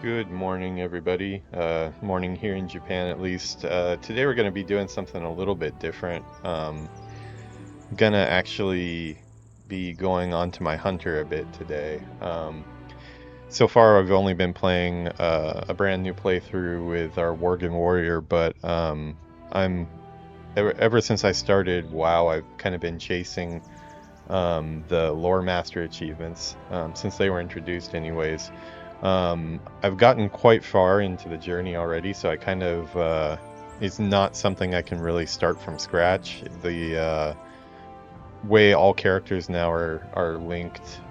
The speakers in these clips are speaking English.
Good morning, everybody. Morning here in Japan, at least. Today we're going to be doing something a little bit different. Gonna actually be going on to my hunter a bit today. So far, I've only been playing a brand new playthrough with our Worgen Warrior, but I'm ever since I started WoW, I've kind of been chasing the Loremaster achievements since they were introduced, anyways. I've gotten quite far into the journey already, so I kind of it's not something I can really start from scratch. The way all characters now are linked,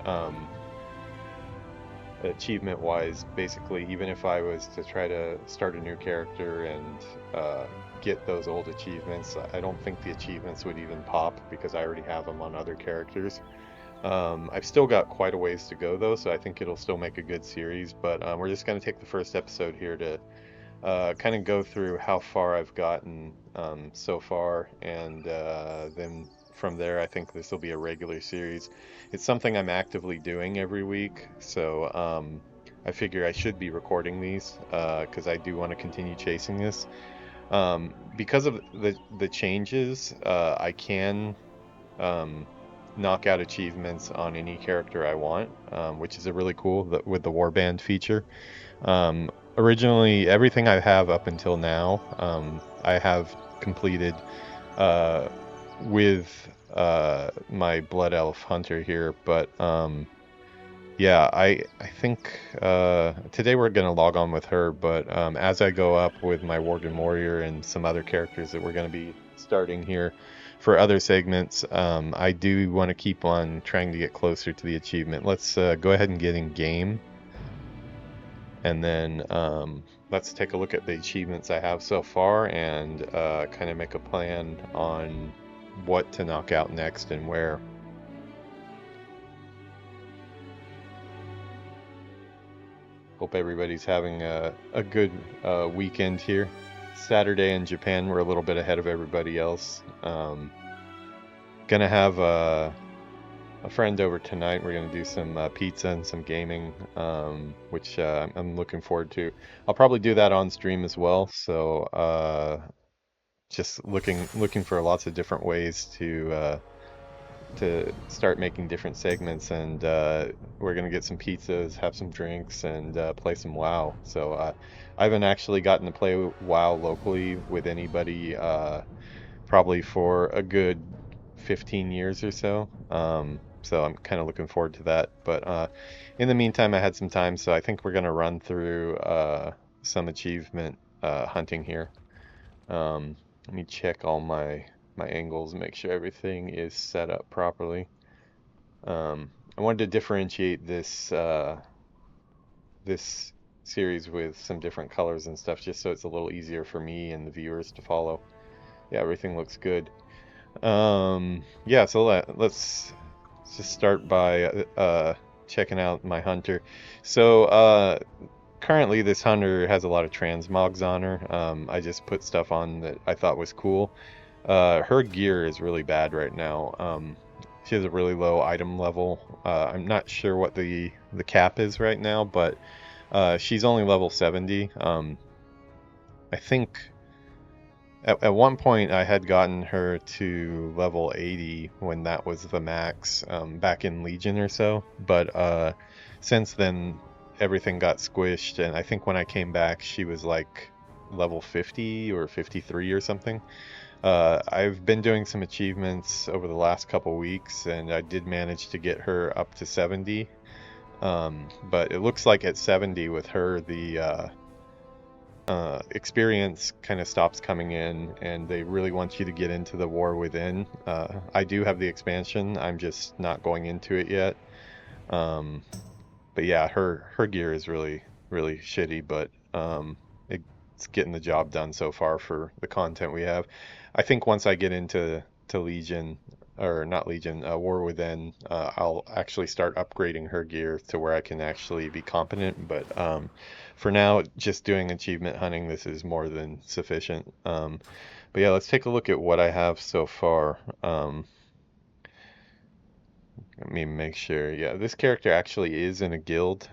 achievement wise, basically, even if I was to try to start a new character and get those old achievements, I don't think the achievements would even pop because I already have them on other characters. I've still got quite a ways to go though, so I think it'll still make a good series. But we're just going to take the first episode here to kind of go through how far I've gotten so far, and then from there, I think this will be a regular series. It's something I'm actively doing every week, so I figure I should be recording these because I do want to continue chasing this. Because of the changes, I can. Knock out achievements on any character I want, which is a really cool with the warband feature. Originally, everything I have up until now, I have completed uh, with my Blood Elf Hunter here, but yeah, I think today we're gonna log on with her, but as I go up with my Worgen Warrior and some other characters that we're gonna be starting here for other segments, I do want to keep on trying to get closer to the achievement. Let's go ahead and get in game, and then let's take a look at the achievements I have so far and kind of make a plan on what to knock out next and where. Hope everybody's having a good weekend here. Saturday in Japan, we're a little bit ahead of everybody else. Gonna have a friend over tonight. We're gonna do some pizza and some gaming, which I'm looking forward to. I'll probably do that on stream as well. So just looking for lots of different ways to start making different segments, and we're gonna get some pizzas, have some drinks, and play some WoW. So I haven't actually gotten to play WoW locally with anybody probably for a good 15 years or so. So I'm kind of looking forward to that. But in the meantime, I had some time, so I think we're gonna run through some achievement hunting here. Let me check all my angles, make sure everything is set up properly. I wanted to differentiate this series with some different colors and stuff, just so it's a little easier for me and the viewers to follow. Yeah, everything looks good. Yeah, so let's just start by checking out my hunter. So currently this hunter has a lot of transmogs on her. I just put stuff on that I thought was cool. Her gear is really bad right now. She has a really low item level. I'm not sure what the cap is right now, but she's only level 70. I think at one point I had gotten her to level 80 when that was the max, back in Legion or so. But since then everything got squished, and I think when I came back she was like level 50 or 53 or something. I've been doing some achievements over the last couple weeks, and I did manage to get her up to 70. But it looks like at 70 with her, the experience kind of stops coming in, and they really want you to get into the War Within. I do have the expansion, I'm just not going into it yet. But yeah, her gear is really shitty, but it's getting the job done so far for the content we have. I think once I get into Legion, or not Legion, War Within, I'll actually start upgrading her gear to where I can actually be competent. But for now, just doing achievement hunting, this is more than sufficient. But yeah, let's take a look at what I have so far. Let me make sure. Yeah, this character actually is in a guild,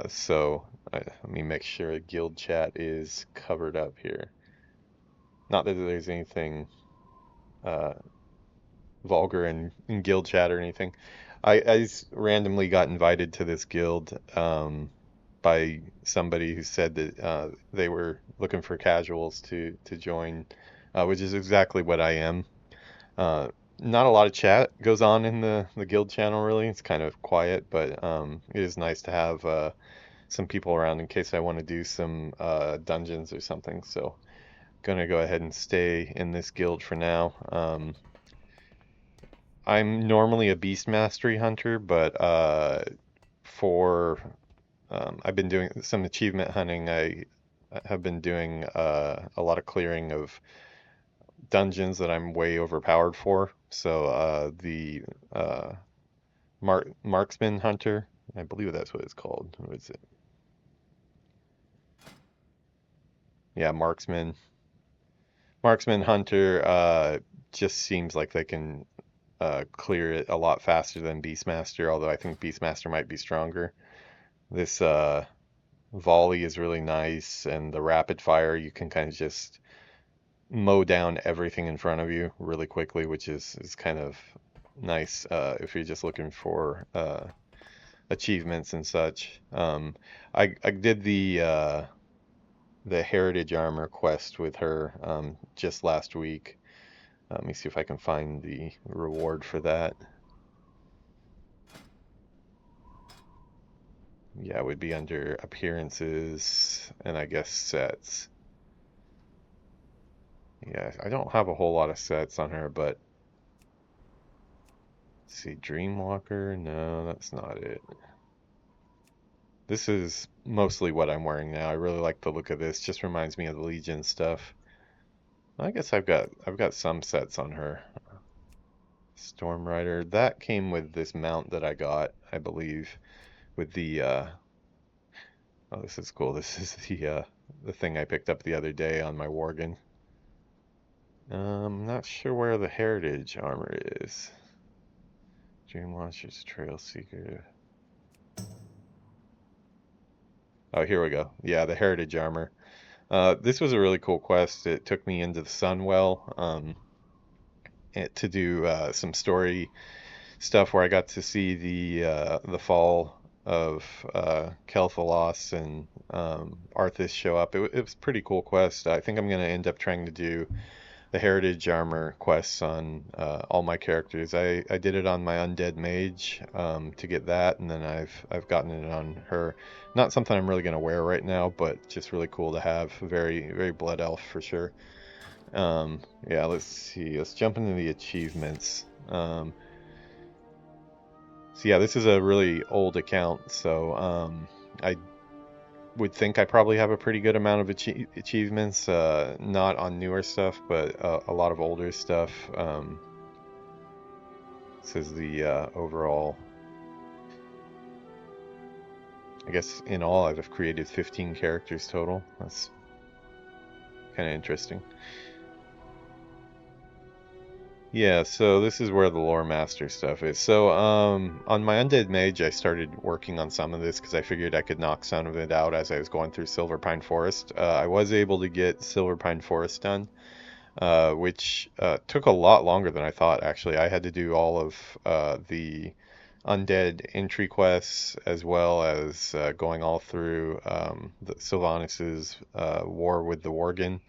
so Let me make sure guild chat is covered up here. Not that there's anything uh, vulgar in guild chat or anything. I just randomly got invited to this guild by somebody who said that they were looking for casuals to join, which is exactly what I am. Uh, Not a lot of chat goes on in the guild channel really. It's kind of quiet, but it is nice to have some people around in case I want to do some dungeons or something. So gonna go ahead and stay in this guild for now. I'm normally a beast mastery hunter, but for I've been doing some achievement hunting. I have been doing a lot of clearing of dungeons that I'm way overpowered for. So the uh, marksman hunter, I believe that's what it's called. What is it? Yeah, marksman hunter just seems like they can clear it a lot faster than beastmaster. Although I think beastmaster might be stronger. This volley is really nice, and the rapid fire you can kind of just mow down everything in front of you really quickly, which is kind of nice if you're just looking for achievements and such. I did the heritage armor quest with her just last week. Let me see if I can find the reward for that. Yeah, it would be under appearances and I guess sets. Yeah, I don't have a whole lot of sets on her, but let's see, Dreamwalker, no, that's not it. This is mostly what I'm wearing now. I really like the look of this. Just reminds me of the Legion stuff. I guess I've got some sets on her. Storm Rider, that came with this mount that I got, I believe, with the oh, this is cool. This is the thing I picked up the other day on my Worgen. Not sure where the heritage armor is. Dream Launcher's Trail Seeker. Oh, here we go. Yeah, the heritage armor. This was a really cool quest. It took me into the Sunwell to do some story stuff where I got to see the fall of Kel'Thalos and Arthas show up. It was a pretty cool quest. I think I'm going to end up trying to do the heritage armor quests on all my characters. I did it on my undead mage to get that, and then I've gotten it on her. Not something I'm really going to wear right now, but just really cool to have. Very very blood elf for sure. Yeah, let's see. Let's jump into the achievements. So yeah, this is a really old account, so I would think I probably have a pretty good amount of achievements, not on newer stuff, but a lot of older stuff. This is the overall. I guess in all I've created 15 characters total. That's kind of interesting. Yeah, so this is where the Loremaster stuff is. So, on my Undead Mage, I started working on some of this because I figured I could knock some of it out as I was going through Silverpine Forest. I was able to get Silverpine Forest done, which took a lot longer than I thought, actually. I had to do all of the Undead entry quests as well as going all through Sylvanas' war with the Worgen.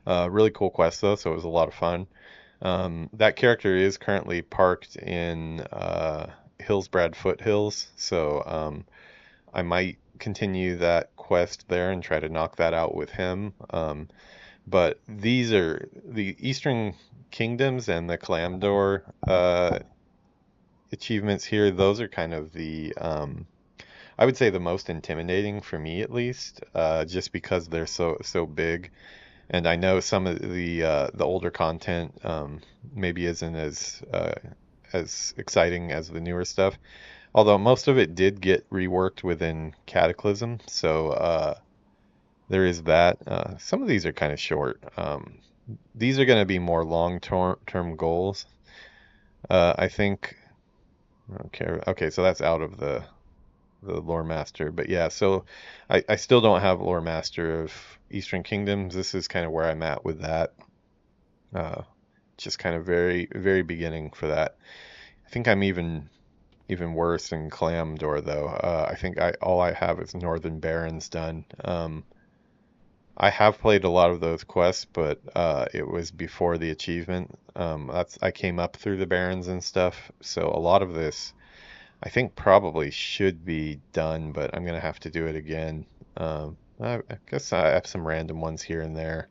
Really cool quest, though, so it was a lot of fun. That character is currently parked in Hillsbrad Foothills, so I might continue that quest there and try to knock that out with him. But these are the Eastern Kingdoms and the Kalamdor achievements here. Those are kind of the I would say the most intimidating for me at least, just because they're so big. And I know some of the older content maybe isn't as exciting as the newer stuff. Although most of it did get reworked within Cataclysm, so there is that. Some of these are kind of short. These are going to be more long-term goals. I think. Okay, so that's out of the the lore master. But yeah, so I still don't have lore master of Eastern Kingdoms. This is kind of where I'm at with that. Uh, just kind of very beginning for that. I think I'm even worse in Clamdor though. I think I all I have is Northern Barrens done. I have played a lot of those quests, but it was before the achievement. That's I came up through the Barrens and stuff, so a lot of this I think probably should be done, but I'm gonna have to do it again. I guess I have some random ones here and there.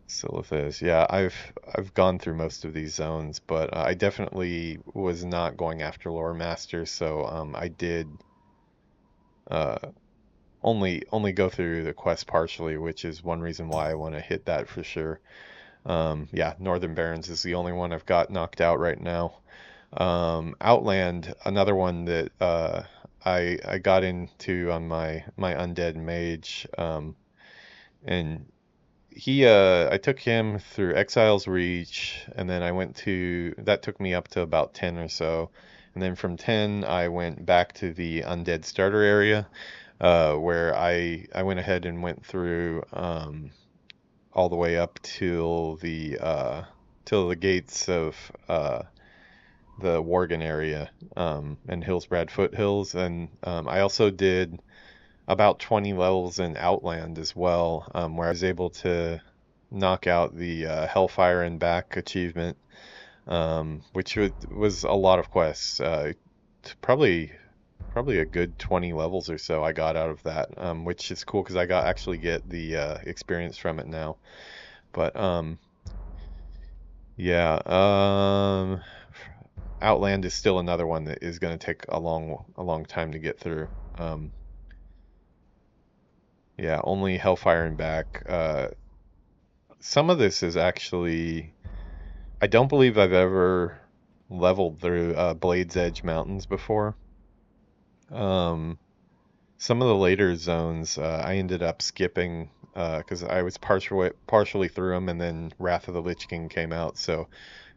Silithus, yeah, I've gone through most of these zones, but I definitely was not going after Lore Master, so I did uh, only go through the quest partially, which is one reason why I want to hit that for sure. Yeah, Northern Barrens is the only one I've got knocked out right now. Outland, another one that I got into on my undead mage, and I took him through Exile's Reach, and then I went to that took me up to about 10 or so, and then from 10 I went back to the undead starter area, where I went ahead and went through all the way up till the gates of the Worgen area, and Hillsbrad Foothills, and I also did about 20 levels in Outland as well, where I was able to knock out the Hellfire and Back achievement, which was a lot of quests. Probably a good 20 levels or so I got out of that, which is cool because I got actually get the experience from it now. But yeah, Outland is still another one that is going to take a long time to get through. Um, yeah, only Hellfire and Back. Some of this is actually, I don't believe I've ever leveled through Blade's Edge Mountains before. Um, some of the later zones, I ended up skipping because I was partially through them, and then Wrath of the Lich King came out, so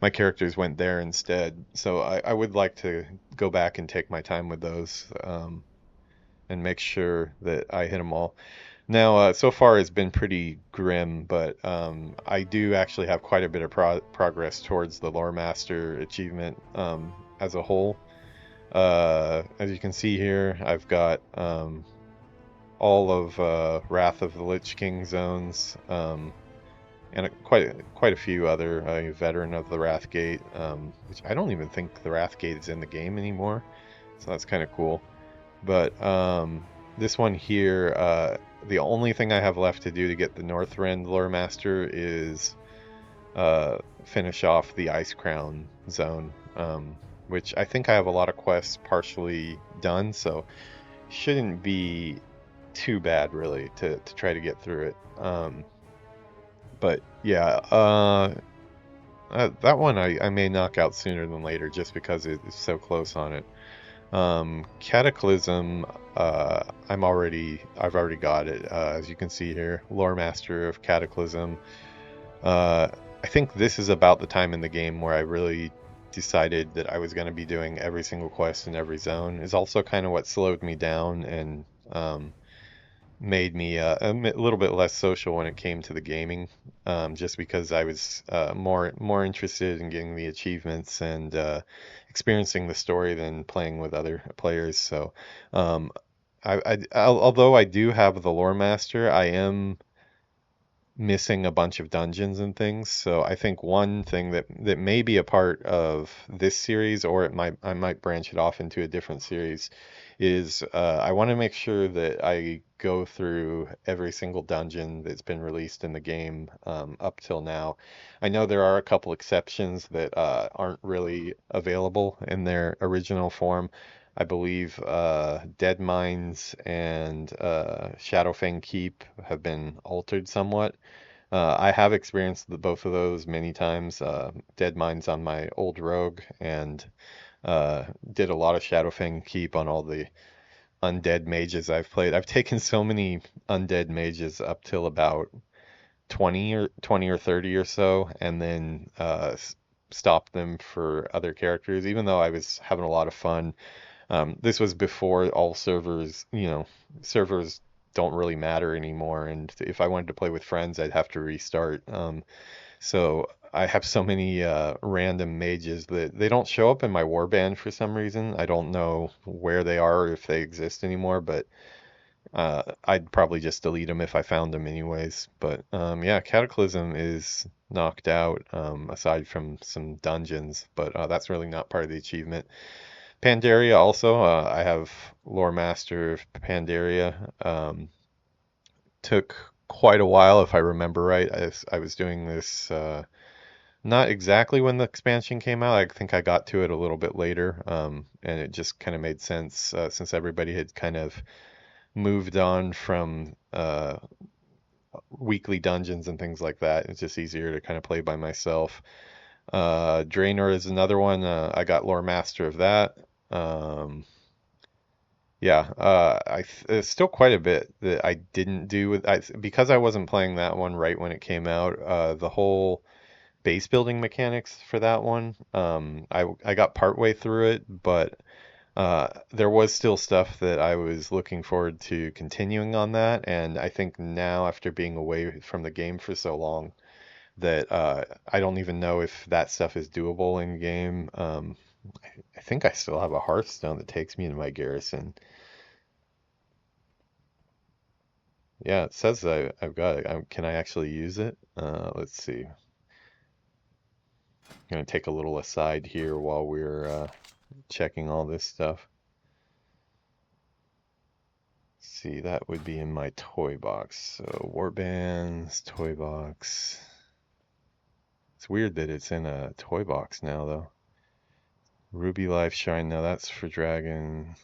my characters went there instead. So I would like to go back and take my time with those, and make sure that I hit them all. Now, so far it's been pretty grim, but I do actually have quite a bit of progress towards the Lore Master achievement as a whole. As you can see here, I've got all of Wrath of the Lich King zones, and quite a few other Veteran of the Wrathgate, which I don't even think the Wrathgate is in the game anymore, so that's kind of cool. But this one here, the only thing I have left to do to get the Northrend Lore Master is finish off the Ice Crown zone, which I think I have a lot of quests partially done, so shouldn't be too bad really to try to get through it. But yeah, that one I may knock out sooner than later just because it's so close on it. Cataclysm, I've already got it. As you can see here, Lore Master of Cataclysm. I think this is about the time in the game where I really decided that I was going to be doing every single quest in every zone. Is also kind of what slowed me down and made me little bit less social when it came to the gaming, just because I was more interested in getting the achievements and experiencing the story than playing with other players. So, although I do have the Lore Master, I am missing a bunch of dungeons and things. So I think one thing that may be a part of this series, or I might branch it off into a different series, is I want to make sure that I go through every single dungeon that's been released in the game up till now. I know there are a couple exceptions that aren't really available in their original form. I believe Dead Mines and Shadowfang Keep have been altered somewhat. I have experienced both of those many times. Dead Mines on my old rogue, and did a lot of Shadowfang Keep on all the undead mages I've played. I've taken so many undead mages up till about 20 or 30 or so, and then stopped them for other characters, even though I was having a lot of fun. This was before all servers, servers don't really matter anymore, and if I wanted to play with friends, I'd have to restart. So I have so many random mages that they don't show up in my warband for some reason. I don't know where they are or if they exist anymore, but I'd probably just delete them if I found them anyways. But yeah, Cataclysm is knocked out aside from some dungeons, but that's really not part of the achievement. Pandaria also, I have Loremaster of Pandaria. Took quite a while, if I remember right. I was doing this not exactly when the expansion came out. I think I got to it a little bit later, and it just kind of made sense since everybody had kind of moved on from weekly dungeons and things like that. It's just easier to kind of play by myself. Draenor is another one. I got Lore Master of that. Um, yeah, there's still quite a bit that I didn't do because I wasn't playing that one right when it came out. The whole base building mechanics for that one, I got partway through it, but there was still stuff that I was looking forward to continuing on that, and I think now after being away from the game for so long that I don't even know if that stuff is doable in game. I think I still have a Hearthstone that takes me into my garrison. Yeah, it says I've got it. Can I actually use it? Let's see. I'm gonna take a little aside here while we're checking all this stuff. See, that would be in my toy box. So warbands, toy box. It's weird that it's in a toy box now, though. Ruby Life Shine. Now that's for Dragon.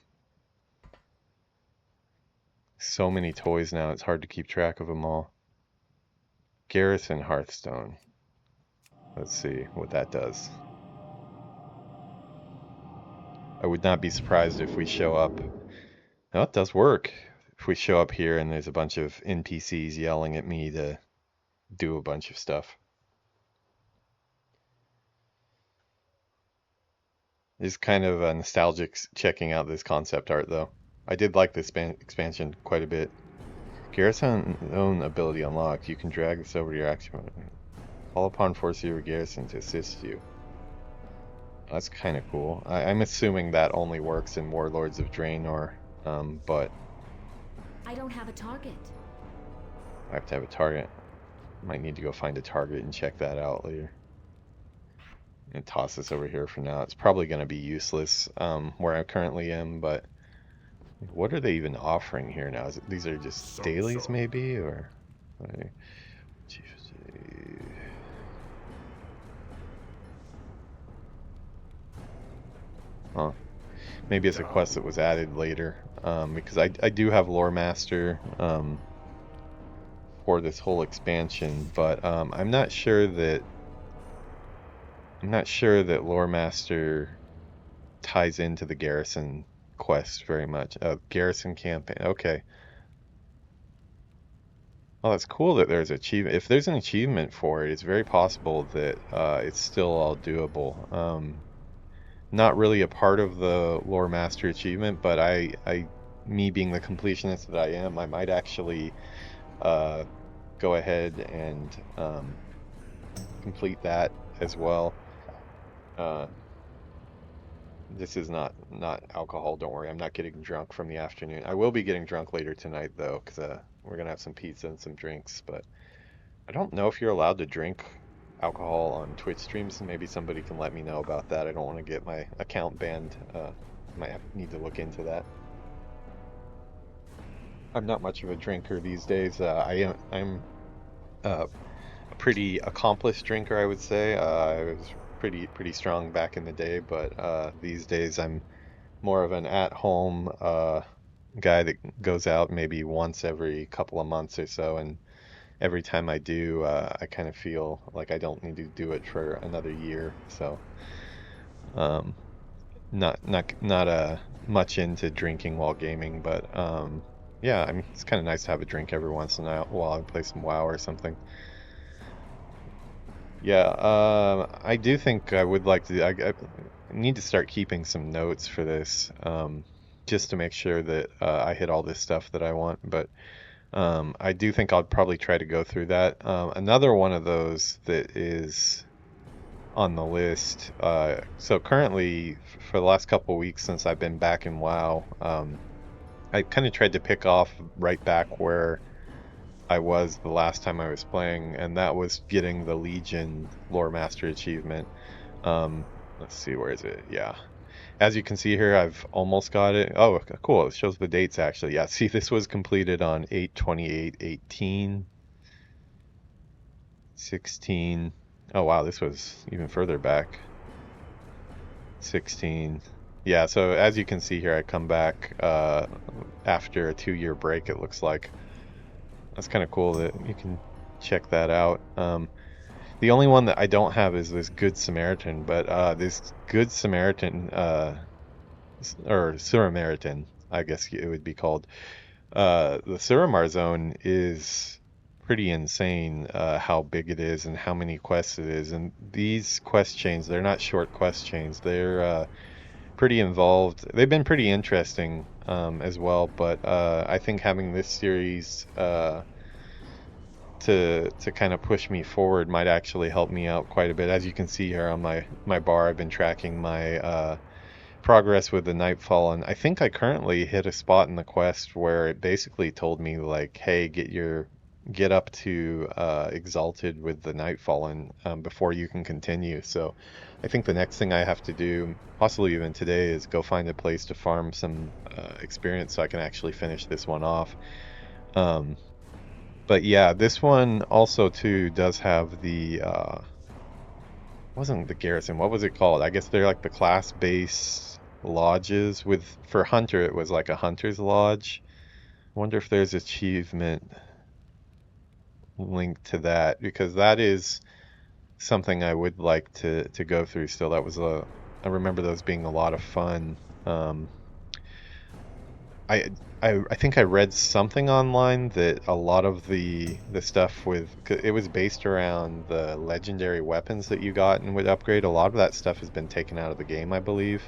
So many toys now, it's hard to keep track of them all. Garrison Hearthstone. Let's see what that does. I would not be surprised if we show up. No, it does work. If we show up here and there's a bunch of NPCs yelling at me to do a bunch of stuff. It's kind of nostalgic checking out this concept art, though. I did like this expansion quite a bit. Garrison own ability unlocked. You can drag this over to your action. Call upon force of your garrison to assist you. That's kind of cool. I'm assuming that only works in Warlords of Draenor, but I don't have a target. I have to have a target. Might need to go find a target and check that out later. And toss this over here for now. It's probably going to be useless where I currently am, but what are they even offering here now? These are just dailies maybe, or? Huh. Maybe it's a quest that was added later, because I do have Loremaster for this whole expansion, but I'm not sure that Loremaster ties into the Garrison quest very much. Garrison campaign. Okay. Oh, that's cool that there's achievement. If there's an achievement for it, it's very possible that it's still all doable. Not really a part of the Lore Master achievement, but me being the completionist that I am, I might actually go ahead and complete that as well. This is not alcohol, don't worry. I'm not getting drunk from the afternoon. I will be getting drunk later tonight, though, because we're going to have some pizza and some drinks, but I don't know if you're allowed to drink alcohol on Twitch streams. Maybe somebody can let me know about that. I don't want to get my account banned. Might need to look into that. I'm not much of a drinker these days. I'm a pretty accomplished drinker, I would say. I was pretty strong back in the day, but these days I'm more of an at-home guy that goes out maybe once every couple of months or so, and every time I do, I kind of feel like I don't need to do it for another year. So, not much into drinking while gaming, but yeah, I mean it's kind of nice to have a drink every once in a while and play some WoW or something. Yeah, I do think I would like to. need to start keeping some notes for this, just to make sure that I hit all this stuff that I want. But I do think I'll probably try to go through that. Another one of those that is on the list. So currently, for the last couple weeks since I've been back in WoW, I kind of tried to pick off right back where I was the last time I was playing, and that was getting the Legion Loremaster achievement. Let's see, where is it? Yeah. As you can see here, I've almost got it. Oh, cool. It shows the dates actually. Yeah, see, this was completed on 8/28/18, 16. Oh, wow, this was even further back. 16. Yeah, so as you can see here, I come back after a 2-year break, it looks like. That's kind of cool that you can check that out. The only one that I don't have is this Good Samaritan, but this Good Samaritan, or Surameritan, I guess it would be called. The Suramar zone is pretty insane, how big it is and how many quests it is. And these quest chains, they're not short quest chains. They're pretty involved. They've been pretty interesting as well, but I think having this series to kind of push me forward might actually help me out quite a bit. As you can see here on my bar, I've been tracking my progress with the Nightfall, and I think I currently hit a spot in the quest where it basically told me like, hey, get up to Exalted with the Nightfall and before you can continue. So I think the next thing I have to do, possibly even today, is go find a place to farm some experience so I can actually finish this one off. But yeah, this one also too does have the wasn't the garrison, what was it called? I guess they're like the class-based lodges. For Hunter it was like a Hunter's Lodge. I wonder if there's achievement linked to that, because that is something I would like to go through still. That was I remember those being a lot of fun. I think I read something online that a lot of the stuff it was based around the legendary weapons that you got and would upgrade. A lot of that stuff has been taken out of the game, I believe.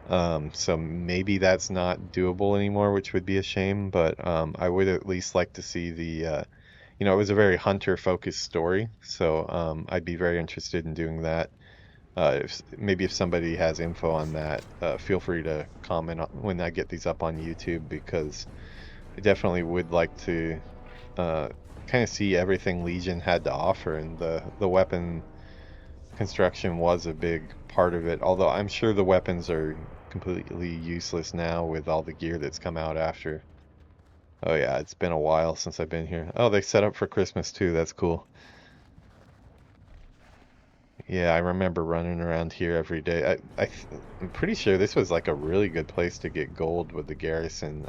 So maybe that's not doable anymore, which would be a shame. But I would at least like to see it was a very hunter-focused story. So I'd be very interested in doing that. Maybe if somebody has info on that, feel free to comment when I get these up on YouTube, because I definitely would like to kind of see everything Legion had to offer, and the weapon construction was a big part of it, although I'm sure the weapons are completely useless now with all the gear that's come out after. Oh yeah, it's been a while since I've been here. Oh, they set up for Christmas too, that's cool. Yeah, I remember running around here every day. I'm pretty sure this was like a really good place to get gold with the garrison.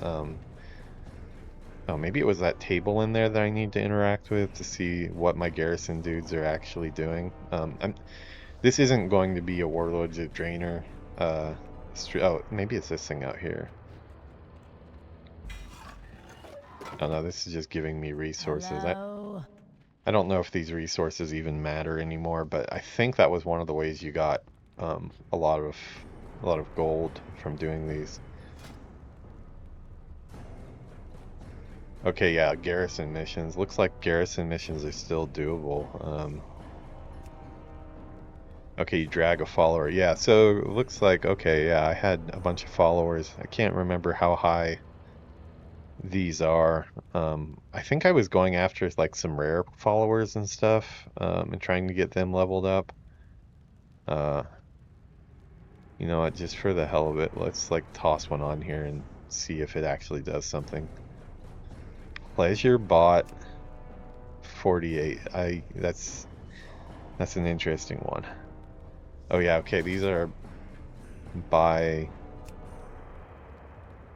Oh, maybe it was that table in there that I need to interact with to see what my garrison dudes are actually doing. This isn't going to be a Warlords of Draenor. Oh, maybe it's this thing out here. Oh no, this is just giving me resources. I don't know if these resources even matter anymore, but I think that was one of the ways you got a lot of gold from doing these. Okay, yeah, garrison missions. Looks like garrison missions are still doable. Okay, you drag a follower. Yeah, so it looks like, okay, yeah, I had a bunch of followers. I can't remember how high these are. I think I was going after like some rare followers and stuff, and trying to get them leveled up. You know what, just for the hell of it, let's like toss one on here and see if it actually does something. Pleasure bot 48. That's an interesting one. Oh yeah, okay, these are by,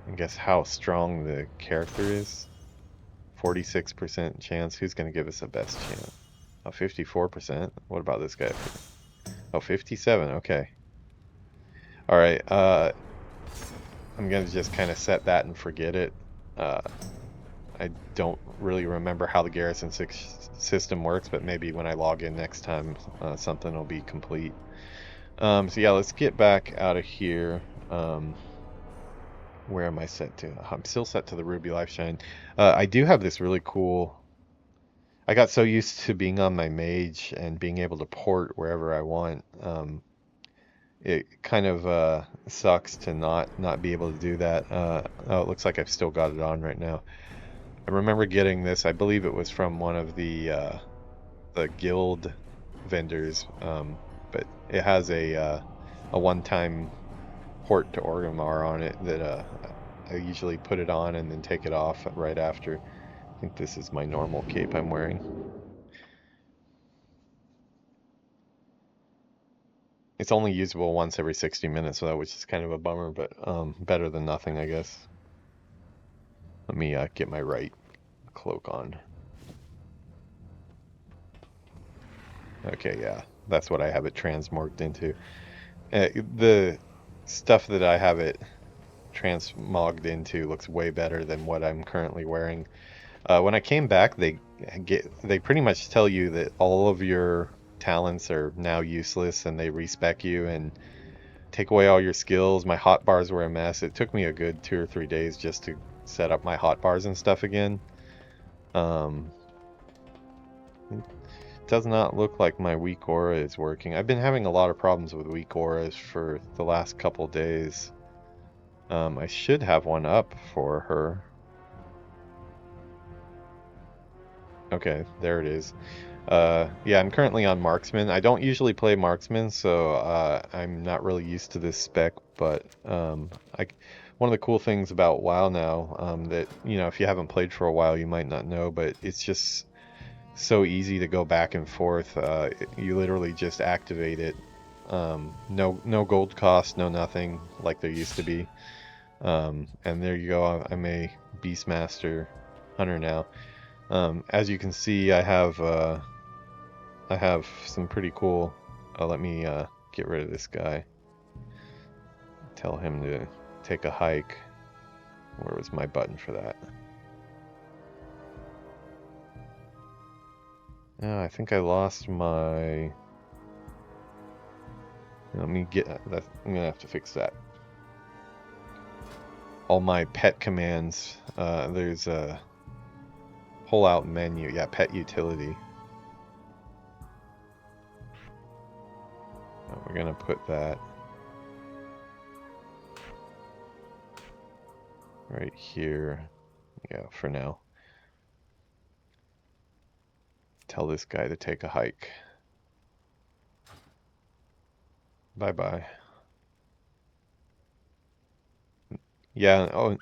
I guess, how strong the character is. 46% chance. Who's going to give us the best chance? Oh, 54%. What about this guy? Oh, 57. Okay. All right. I'm going to just kind of set that and forget it. I don't really remember how the garrison system works, but maybe when I log in next time, something will be complete. So yeah, let's get back out of here. Where am I set to? I'm still set to the Ruby Lifeshine. I do have this really cool. I got so used to being on my mage and being able to port wherever I want. It kind of sucks to not be able to do that. Oh, it looks like I've still got it on right now. I remember getting this. I believe it was from one of the guild vendors, but it has a one-time port to Orgrimmar on it that I usually put it on and then take it off right after. I think this is my normal cape I'm wearing. It's only usable once every 60 minutes, though, which is kind of a bummer, but better than nothing, I guess. Let me get my right cloak on. Okay, yeah, that's what I have it transmorged into. The stuff that I have it transmogged into looks way better than what I'm currently wearing. When I came back, they pretty much tell you that all of your talents are now useless and they respec you and take away all your skills. My hotbars were a mess. It took me a good 2 or 3 days just to set up my hotbars and stuff again. It does not look like my weak aura is working. I've been having a lot of problems with weak auras for the last couple days. I should have one up for her. Okay, there it is. Yeah, I'm currently on Marksman. I don't usually play Marksman, so I'm not really used to this spec, but one of the cool things about WoW now, that, you know, if you haven't played for a while, you might not know, but it's just so easy to go back and forth. You literally just activate it. No gold cost, no nothing like there used to be. And there you go. I'm a Beastmaster hunter now. As you can see, I have some pretty cool. Let me get rid of this guy. Tell him to take a hike. Where was my button for that? Oh, I think I lost my. Let me get that. I'm gonna have to fix that. All my pet commands. There's a pull out menu. Yeah, pet utility. We're gonna put that right here. Yeah, for now. Tell this guy to take a hike. Bye bye. Yeah, oh,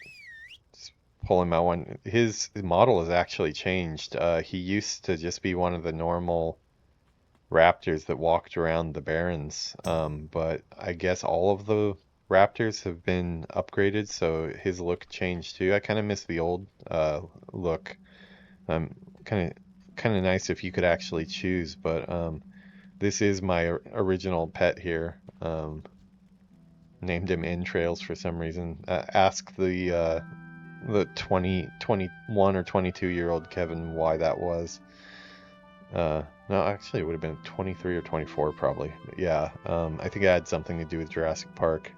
just pulling my one. His model has actually changed. He used to just be one of the normal raptors that walked around the barrens, but I guess all of the raptors have been upgraded, so his look changed too. I kind of miss the old look. Kind of nice if you could actually choose, but this is my original pet here. Named him Entrails for some reason. Ask the 21 or 22-year-old Kevin why that was. No, actually, it would have been 23 or 24 probably. But yeah, I think it had something to do with Jurassic Park.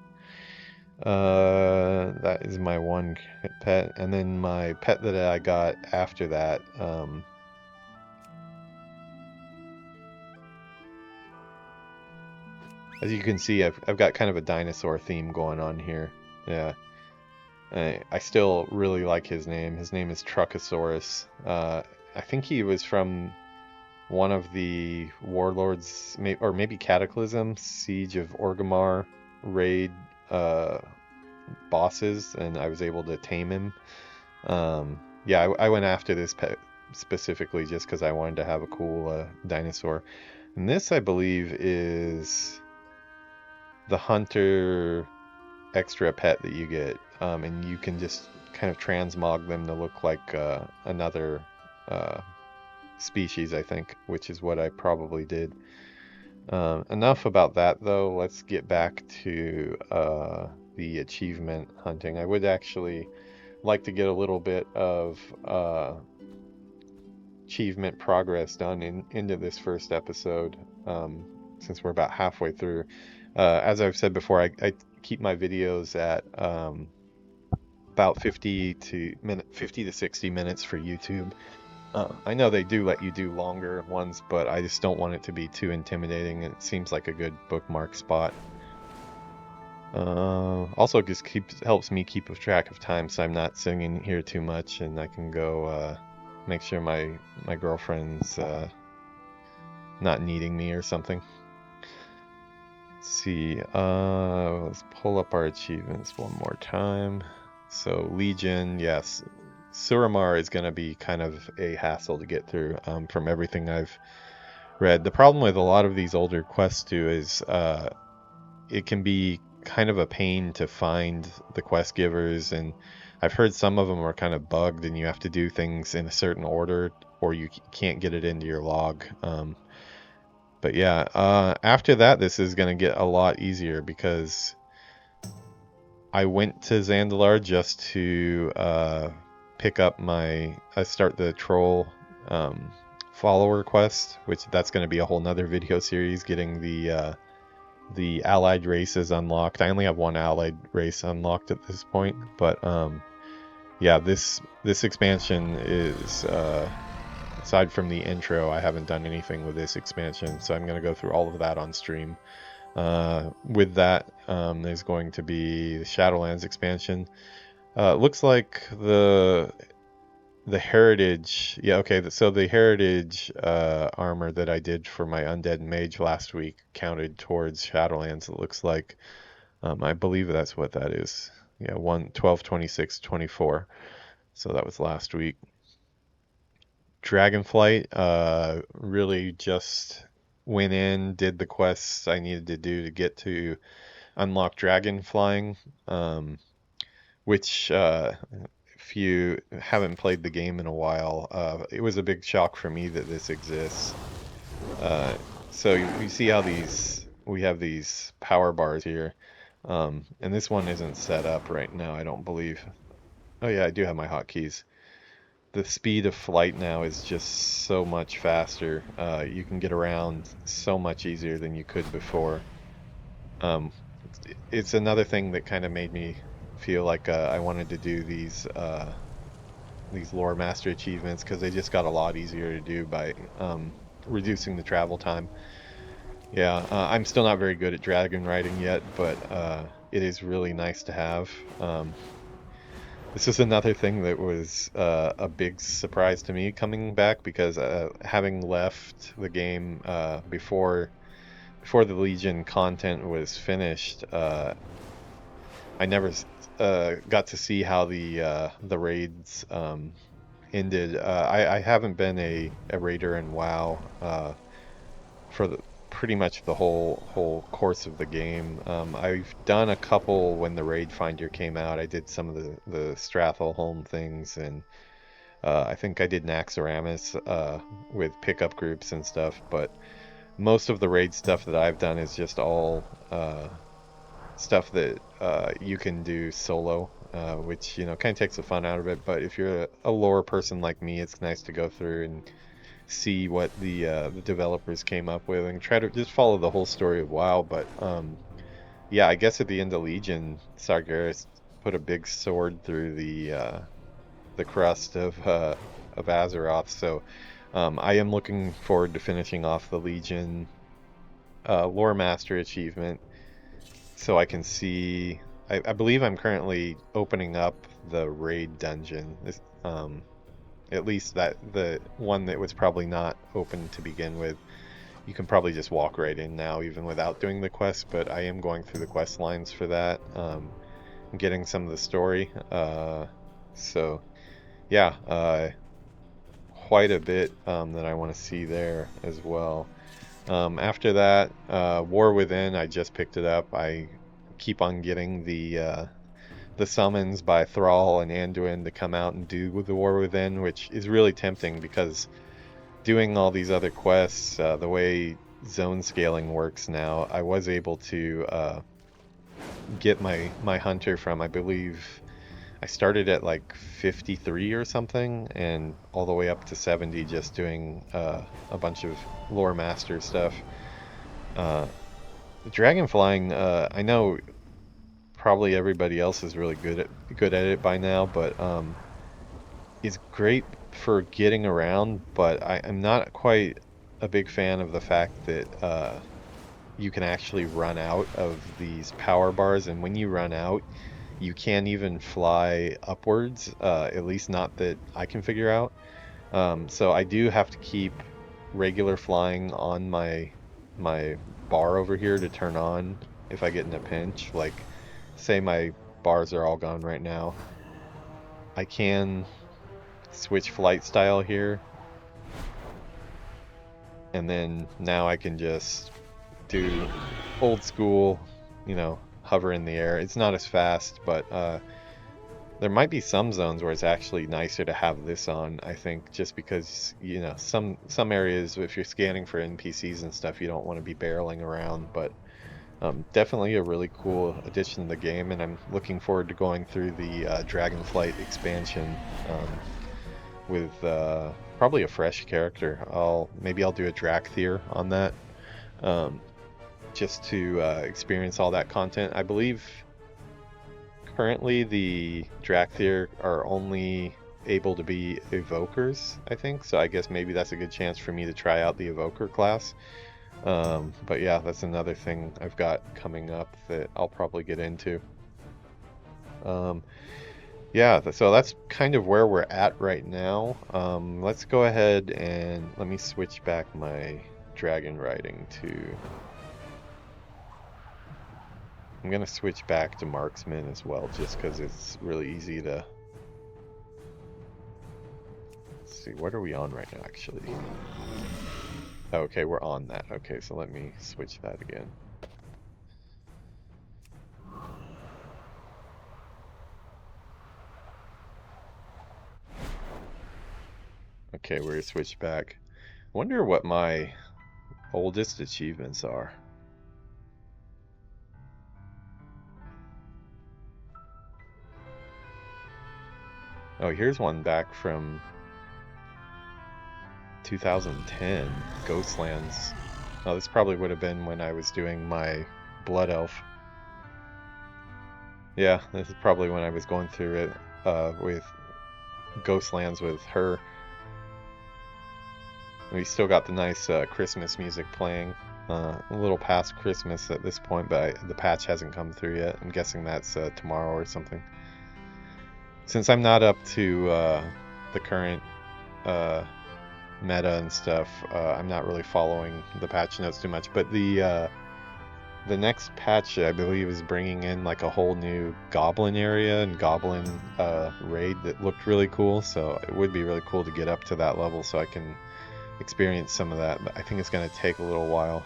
That is my one pet, and then my pet that I got after that. As you can see, I've got kind of a dinosaur theme going on here. Yeah. I still really like his name. His name is Truckosaurus. I think he was from one of the Warlords, or maybe Cataclysm, Siege of Orgrimmar raid bosses, and I was able to tame him. Yeah, I went after this pet specifically just because I wanted to have a cool dinosaur. And this, I believe, is the hunter extra pet that you get, and you can just kind of transmog them to look like another species, I think, which is what I probably did. Enough about that, though. Let's get back to the achievement hunting. I would actually like to get a little bit of achievement progress done into this first episode, since we're about halfway through. As I've said before, I keep my videos at about 50 to 60 minutes for YouTube. I know they do let you do longer ones, but I just don't want it to be too intimidating. It seems like a good bookmark spot. Also, just helps me keep a track of time, so I'm not sitting in here too much, and I can go make sure my girlfriend's not needing me or something. Let's see. Let's pull up our achievements one more time. So Legion, yes. Suramar is going to be kind of a hassle to get through from everything I've read. The problem with a lot of these older quests too is it can be kind of a pain to find the quest givers, and I've heard some of them are kind of bugged and you have to do things in a certain order or you can't get it into your log. But yeah, after that this is going to get a lot easier because I went to Zandalar just to pick up start the troll follower quest, which that's going to be a whole nother video series, getting the allied races unlocked. I only have one allied race unlocked at this point, but yeah, this expansion is aside from the intro, I haven't done anything with this expansion, so I'm going to go through all of that on stream. With that, there's going to be the Shadowlands expansion. Looks like the heritage, yeah, okay, so the heritage armor that I did for my undead mage last week counted towards Shadowlands. It looks like I believe that's what that is. Yeah, 12, 26, 24. So that was last week. Dragonflight, really just went in, did the quests I needed to do to get to unlock dragon flying, which if you haven't played the game in a while, it was a big shock for me that this exists. So you see how we have these power bars here, and this one isn't set up right now, I don't believe. Oh yeah, I do have my hotkeys. The speed of flight now is just so much faster. You can get around so much easier than you could before. It's another thing that kind of made me feel like I wanted to do these Loremaster achievements, because they just got a lot easier to do by reducing the travel time. Yeah, I'm still not very good at dragon riding yet, but it is really nice to have. This is another thing that was a big surprise to me coming back, because having left the game before the Legion content was finished, I never got to see how the raids ended. I haven't been a raider in WoW for pretty much the whole course of the game. I've done a couple when the raid finder came out. I did some of the Strathalholm things, and I think I did Naxxramas with pickup groups and stuff, but most of the raid stuff that I've done is just all stuff that you can do solo, which kind of takes the fun out of it. But if you're a lore person like me, it's nice to go through and see what the developers came up with and try to just follow the whole story of WoW. But yeah, I guess at the end of Legion, Sargeras put a big sword through the crust of Azeroth. So I am looking forward to finishing off the Legion Loremaster achievement, so I can see. I believe I'm currently opening up the raid dungeon. At least the one that was probably not open to begin with. You can probably just walk right in now, even without doing the quest, but I am going through the quest lines for that, getting some of the story. So yeah, quite a bit that I want to see there as well. After that, War Within, I just picked it up. I keep on getting the summons by Thrall and Anduin to come out and do with the War Within, which is really tempting, because doing all these other quests, the way zone scaling works now, I was able to get my hunter from, I believe, I started at like 53 or something, and all the way up to 70 just doing a bunch of Loremaster stuff. Dragon flying, I know probably everybody else is really good at it by now, but it's great for getting around. But I'm not quite a big fan of the fact that you can actually run out of these power bars, and when you run out, you can't even fly upwards. At least not that I can figure out. So I do have to keep regular flying on my bar over here to turn on if I get in a pinch. Like, say my bars are all gone right now. I can switch flight style here, and then now I can just do old school, hover in the air. It's not as fast, but there might be some zones where it's actually nicer to have this on, I think, just because, some areas, if you're scanning for NPCs and stuff, you don't want to be barreling around, but definitely a really cool addition to the game, and I'm looking forward to going through the Dragonflight expansion with probably a fresh character. Maybe I'll do a Drakthir on that, um, just to experience all that content. I believe currently the Drakthir are only able to be evokers, I think, so I guess maybe that's a good chance for me to try out the evoker class. But yeah, that's another thing I've got coming up that I'll probably get into. Yeah, so that's kind of where we're at right now. Let's go ahead and let me switch back my dragon riding to... I'm going to switch back to marksman as well, just because it's really easy to... Let's see, what are we on right now, actually? Okay, we're on that. Okay, so let me switch that again. Okay, we're switched back. Wonder what my oldest achievements are. Oh, here's one back from 2010, Ghostlands. Oh, this probably would have been when I was doing my Blood Elf. Yeah, this is probably when I was going through it with Ghostlands with her. We still got the nice Christmas music playing. A little past Christmas at this point, but the patch hasn't come through yet. I'm guessing that's tomorrow or something. Since I'm not up to the current meta and stuff, I'm not really following the patch notes too much. But the next patch, I believe, is bringing in like a whole new goblin area and goblin raid that looked really cool. So it would be really cool to get up to that level so I can experience some of that. But I think it's going to take a little while.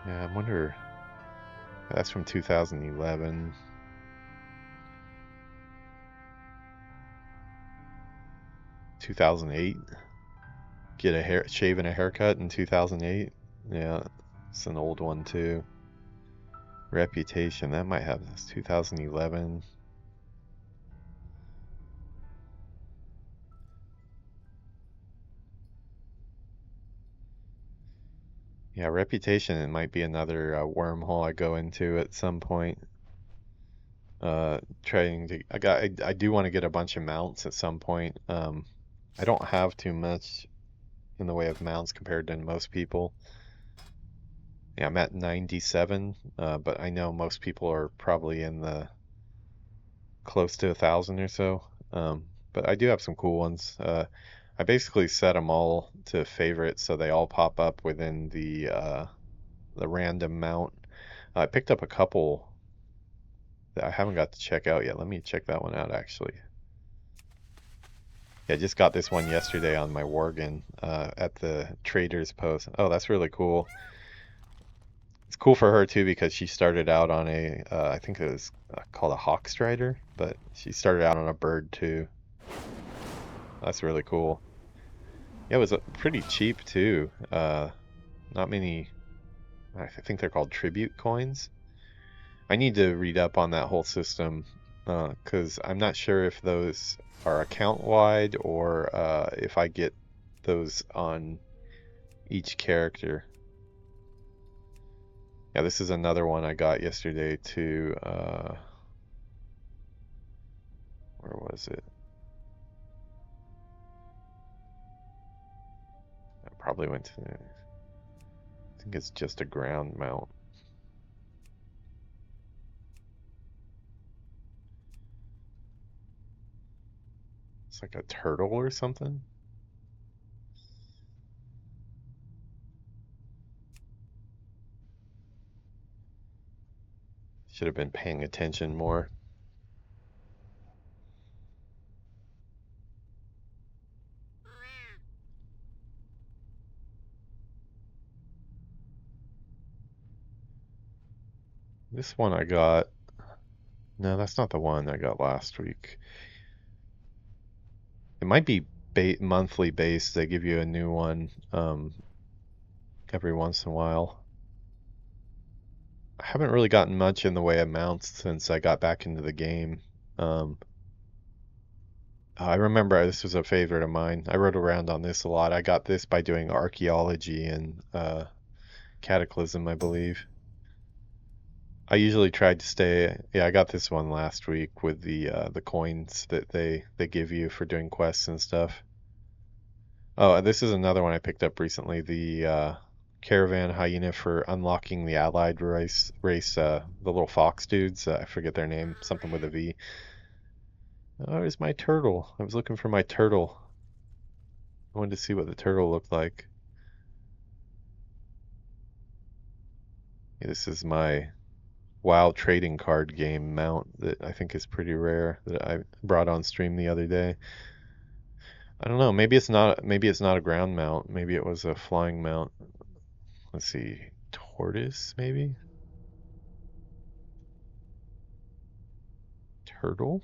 Yeah, I wonder. That's from 2011. 2008. Get a shave and a haircut in 2008. Yeah, it's an old one too. Reputation, that might have this 2011. Yeah, Reputation, it might be another wormhole I go into at some point. Trying to, I do want to get a bunch of mounts at some point. I don't have too much in the way of mounts compared to most people. Yeah, I'm at 97, but I know most people are probably in the close to 1,000 or so. But I do have some cool ones. I basically set them all to favorite, so they all pop up within the random mount. I picked up a couple that I haven't got to check out yet. Let me check that one out, actually. Yeah, I just got this one yesterday on my Worgen at the Trader's Post. Oh, that's really cool. It's cool for her too because she started out on a, I think it was called a Hawk Strider, but she started out on a bird too. That's really cool. Yeah, it was pretty cheap too. Not many, I think they're called tribute coins. I need to read up on that whole system because I'm not sure if those are account-wide or if I get those on each character. Yeah, this is another one I got yesterday too. Where was it? I probably went to, I think it's just a ground mount. It's like a turtle or something. Should have been paying attention more. This one I got. No, that's not the one I got last week. It might be monthly based. They give you a new one every once in a while. I haven't really gotten much in the way of mounts since I got back into the game. Um, I remember this was a favorite of mine. I rode around on this a lot. I got this by doing archaeology and Cataclysm, I believe. I usually tried to stay. Yeah, I got this one last week with the coins that they give you for doing quests and stuff. Oh, this is another one I picked up recently. The Caravan Hyena for unlocking the allied race, the little fox dudes. I forget their name, something with a V. Oh, there's my turtle. I was looking for my turtle. I wanted to see what the turtle looked like. Yeah, this is my WoW trading card game mount that I think is pretty rare that I brought on stream the other day. I don't know. Maybe it's not. Maybe it's not a ground mount. Maybe it was a flying mount. Let's see. Tortoise, maybe? Turtle?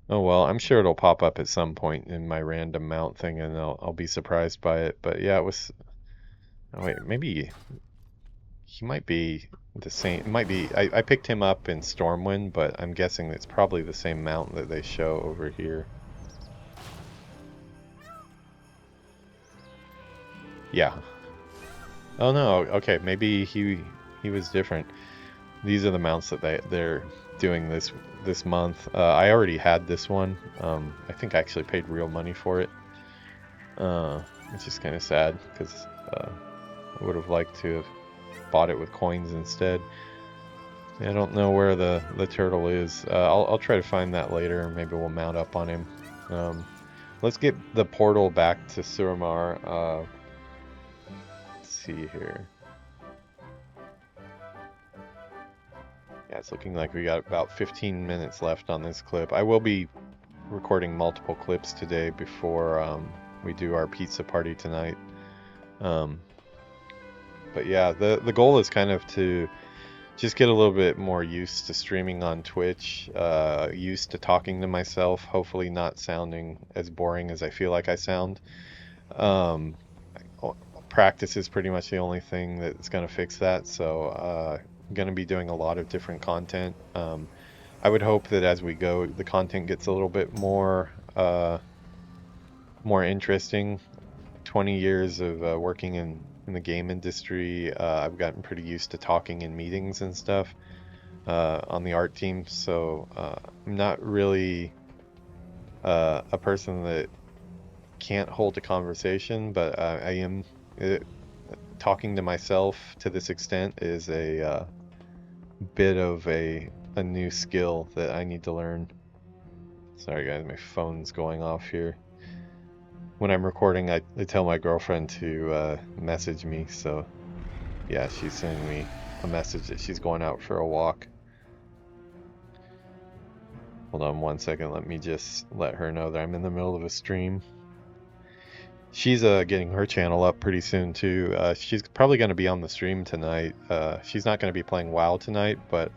Oh well, I'm sure it'll pop up at some point in my random mount thing, and I'll be surprised by it. But yeah, it was. Oh wait, maybe he might be the same. It might be. I picked him up in Stormwind, but I'm guessing it's probably the same mount that they show over here. Yeah. Oh no. Okay, maybe he was different. These are the mounts that they're doing this month. I already had this one. I think I actually paid real money for it. It's just kind of sad because I would have liked to have bought it with coins instead. I don't know where the turtle is. I'll try to find that later. Maybe we'll mount up on him. Let's get the portal back to Suramar. Let's see here. Yeah, it's looking like we got about 15 minutes left on this clip. I will be recording multiple clips today before we do our pizza party tonight. But yeah, the goal is kind of to just get a little bit more used to streaming on Twitch, used to talking to myself, hopefully not sounding as boring as I feel like I sound. Practice is pretty much the only thing that's going to fix that, so I'm going to be doing a lot of different content. I would hope that as we go, the content gets a little bit more interesting. 20 years of working in the game industry, I've gotten pretty used to talking in meetings and stuff on the art team, so I'm not really a person that can't hold a conversation, but I am talking to myself to this extent is a bit of a new skill that I need to learn. Sorry guys, my phone's going off here. When I'm recording, I tell my girlfriend to message me, so yeah, she's sending me a message that she's going out for a walk. Hold on one second, let me just let her know that I'm in the middle of a stream. She's getting her channel up pretty soon too. She's probably going to be on the stream tonight. She's not going to be playing WoW tonight, but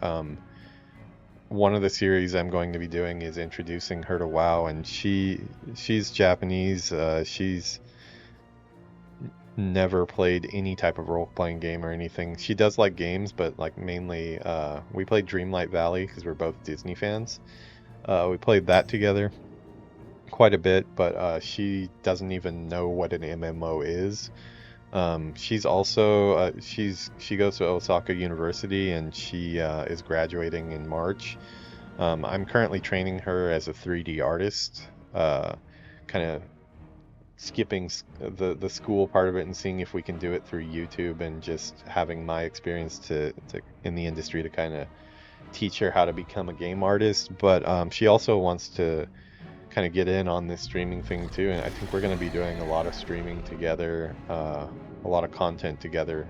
one of the series I'm going to be doing is introducing her to WoW, and she's Japanese. She's never played any type of role-playing game or anything. She does like games, but like mainly we played Dreamlight Valley because we're both Disney fans. We played that together, quite a bit, but she doesn't even know what an MMO is. She's also she goes to Osaka University, and she is graduating in March. I'm currently training her as a 3D artist, kind of skipping the school part of it and seeing if we can do it through YouTube, and just having my experience to in the industry to kind of teach her how to become a game artist. But she also wants to kind of get in on this streaming thing too, and I think we're going to be doing a lot of streaming together, a lot of content together,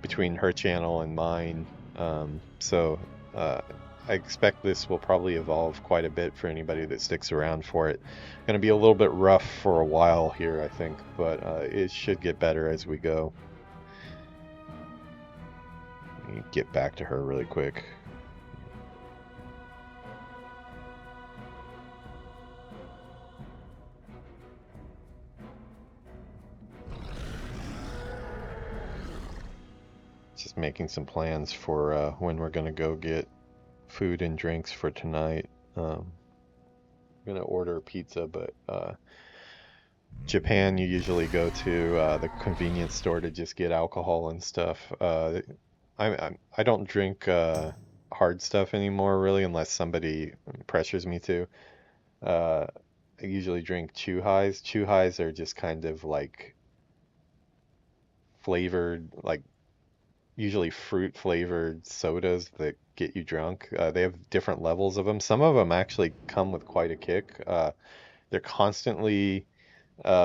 between her channel and mine. So I expect this will probably evolve quite a bit for anybody that sticks around for it. Going to be a little bit rough for a while here, I think, but it should get better as we go. Let me get back to her really quick. Just making some plans for when we're gonna go get food and drinks for tonight. I'm gonna order pizza, but Japan, you usually go to the convenience store to just get alcohol and stuff. I don't drink hard stuff anymore, really, unless somebody pressures me to. Uh, I usually drink chew highs. Chew highs are just kind of like flavored, like usually fruit flavored sodas that get you drunk. They have different levels of them. Some of them actually come with quite a kick. They're constantly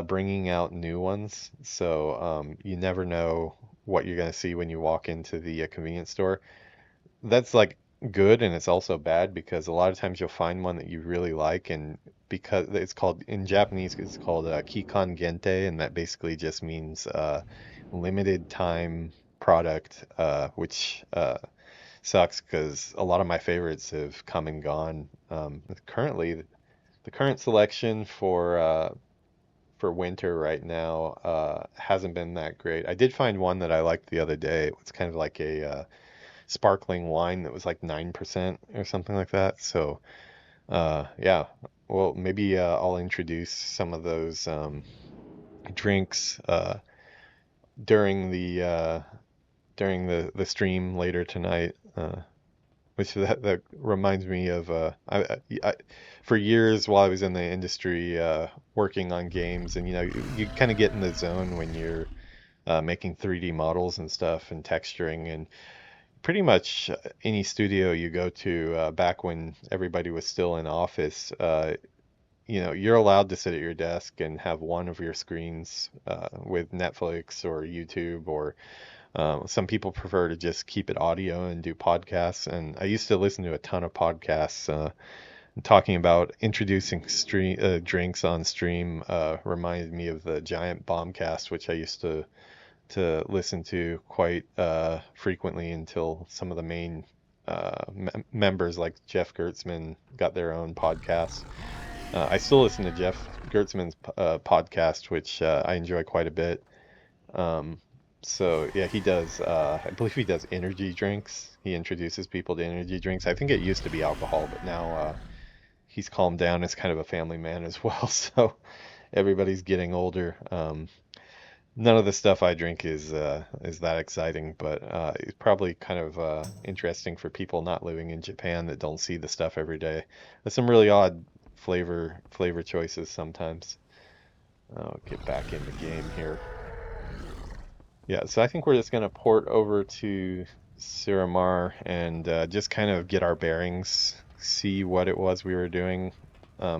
bringing out new ones, so you never know what you're going to see when you walk into the convenience store. That's like good, and it's also bad because a lot of times you'll find one that you really like, and because it's called in Japanese, it's called Kikan Gente, and that basically just means limited time product, which sucks because a lot of my favorites have come and gone. Currently, the current selection for winter right now hasn't been that great. I did find one that I liked the other day. It was kind of like a sparkling wine that was like 9% or something like that. So, yeah. Well, maybe I'll introduce some of those drinks during the stream later tonight. Which that reminds me of for years while I was in the industry working on games, and you kind of get in the zone when you're making 3D models and stuff and texturing, and pretty much any studio you go to back when everybody was still in office, you're allowed to sit at your desk and have one of your screens with Netflix or YouTube, or some people prefer to just keep it audio and do podcasts. And I used to listen to a ton of podcasts talking about introducing stream drinks on stream. Reminded me of the Giant Bombcast, which I used to listen to quite frequently until some of the main members like Jeff Gertzman got their own podcast. I still listen to Jeff Gertzman's podcast, which I enjoy quite a bit. Um, so yeah, he does. I believe he does energy drinks. He introduces people to energy drinks. I think it used to be alcohol, but now he's calmed down. As kind of a family man as well. So everybody's getting older. None of the stuff I drink is that exciting, but it's probably kind of interesting for people not living in Japan that don't see the stuff every day. There's some really odd flavor choices sometimes. I'll get back in the game here. Yeah, so I think we're just gonna port over to Siramar and just kind of get our bearings, see what it was we were doing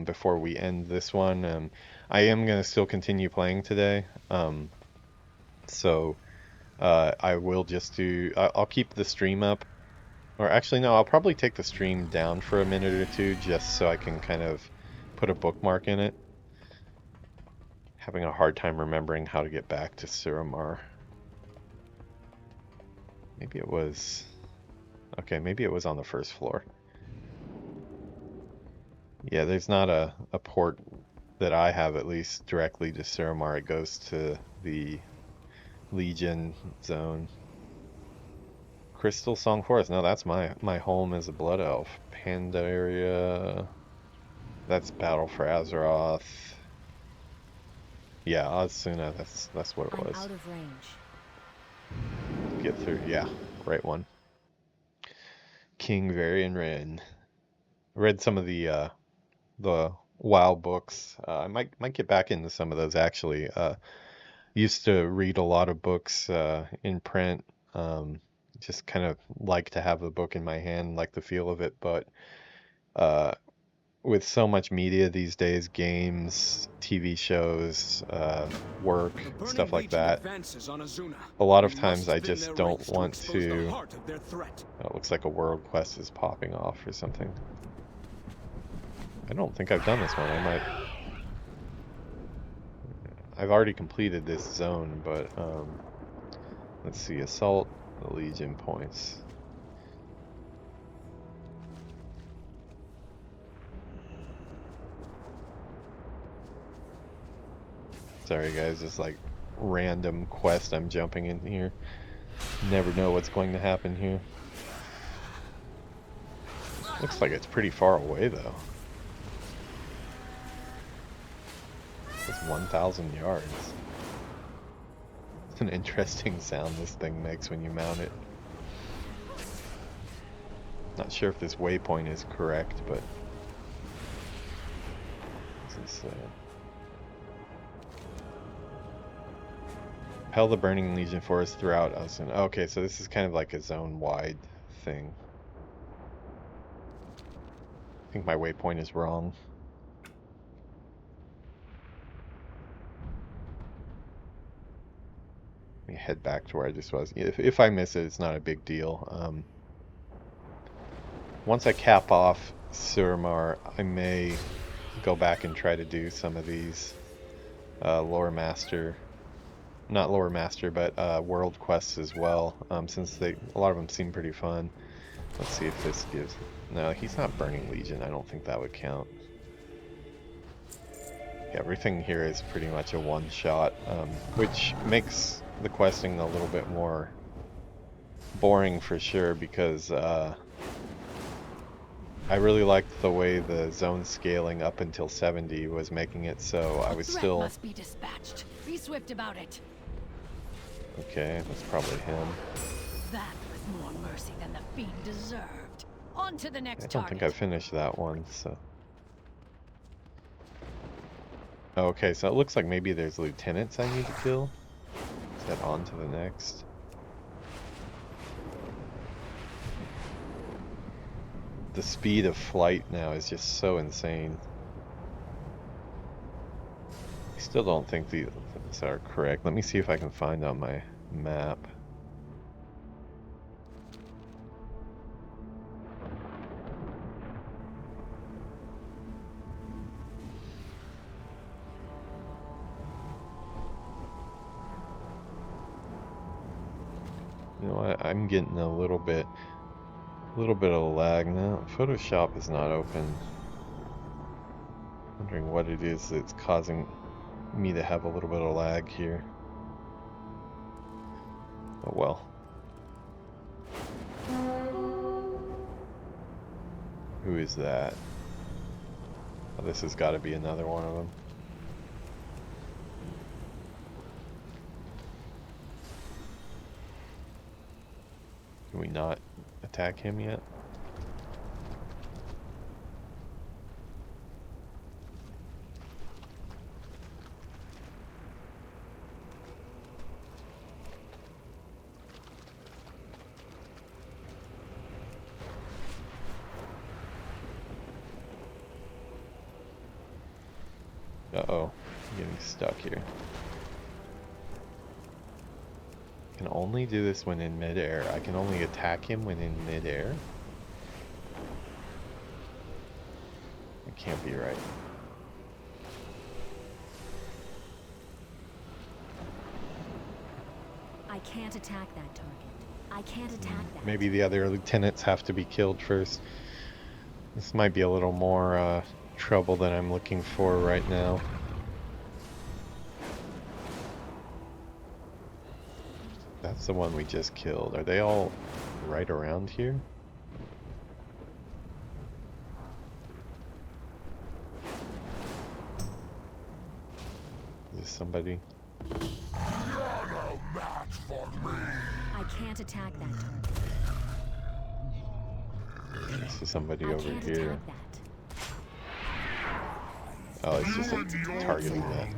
before we end this one. I am gonna still continue playing today, so I will just do. I'll keep the stream up, or actually no, I'll probably take the stream down for a minute or two just so I can kind of put a bookmark in it. Having a hard time remembering how to get back to Siramar. Maybe it was... Okay, maybe it was on the first floor. Yeah, there's not a port that I have, at least, directly to Siramar. It goes to the Legion zone. Crystal Song Forest. No, that's my home as a Blood Elf. Pandaria... That's Battle for Azeroth. Yeah, Azsuna, that's what it I'm was. out of range. Get through, yeah, right one. King Varian Ren. Read some of the WoW books. I might get back into some of those actually. Used to read a lot of books in print. Just kind of like to have the book in my hand, like the feel of it. But uh, with so much media these days, games, TV shows, work, stuff like that, a lot of times I just don't want to. Oh, it looks like a world quest is popping off or something. I don't think I've done this one. I've already completed this zone, but let's see. Assault the Legion points. Sorry guys, just like random quest I'm jumping in here. Never know what's going to happen here. Looks like it's pretty far away though. It's 1,000 yards. It's an interesting sound this thing makes when you mount it. Not sure if this waypoint is correct, but this is Repel the Burning Legion forest throughout Usun. Okay, so this is kind of like a zone-wide thing. I think my waypoint is wrong. Let me head back to where I just was. If I miss it, it's not a big deal. Once I cap off Suramar, I may go back and try to do some of these Loremaster, not Loremaster, but world quests as well, since a lot of them seem pretty fun. Let's see if this gives... No, he's not Burning Legion. I don't think that would count. Yeah, everything here is pretty much a one-shot, which makes the questing a little bit more boring for sure, because I really liked the way the zone scaling up until 70 was making it so I was still... must be dispatched. Be swift about it. Okay, that's probably him. That was more mercy than the fiend deserved. On to the next I don't target. think I finished that one, so... Okay, so it looks like maybe there's lieutenants I need to kill. Is that on to the next? The speed of flight now is just so insane. I still don't think these are correct. Let me see if I can find on my map. You know what? I'm getting a little bit of lag now. Photoshop is not open. Wondering what it is that's causing me to have a little bit of lag here. Oh well. Who is that? Oh, this has got to be another one of them. Can we not attack him yet? Uh-oh, I'm getting stuck here. I can only do this when in midair. I can only attack him when in midair? It can't be right. I can't attack that target. I can't attack that. Maybe the other lieutenants have to be killed first. This might be a little more trouble than I'm looking for right now. That's the one we just killed. Are they all right around here? somebody. I can't attack that target. This is somebody I over can't here. attack that. Oh, it's just targeting that.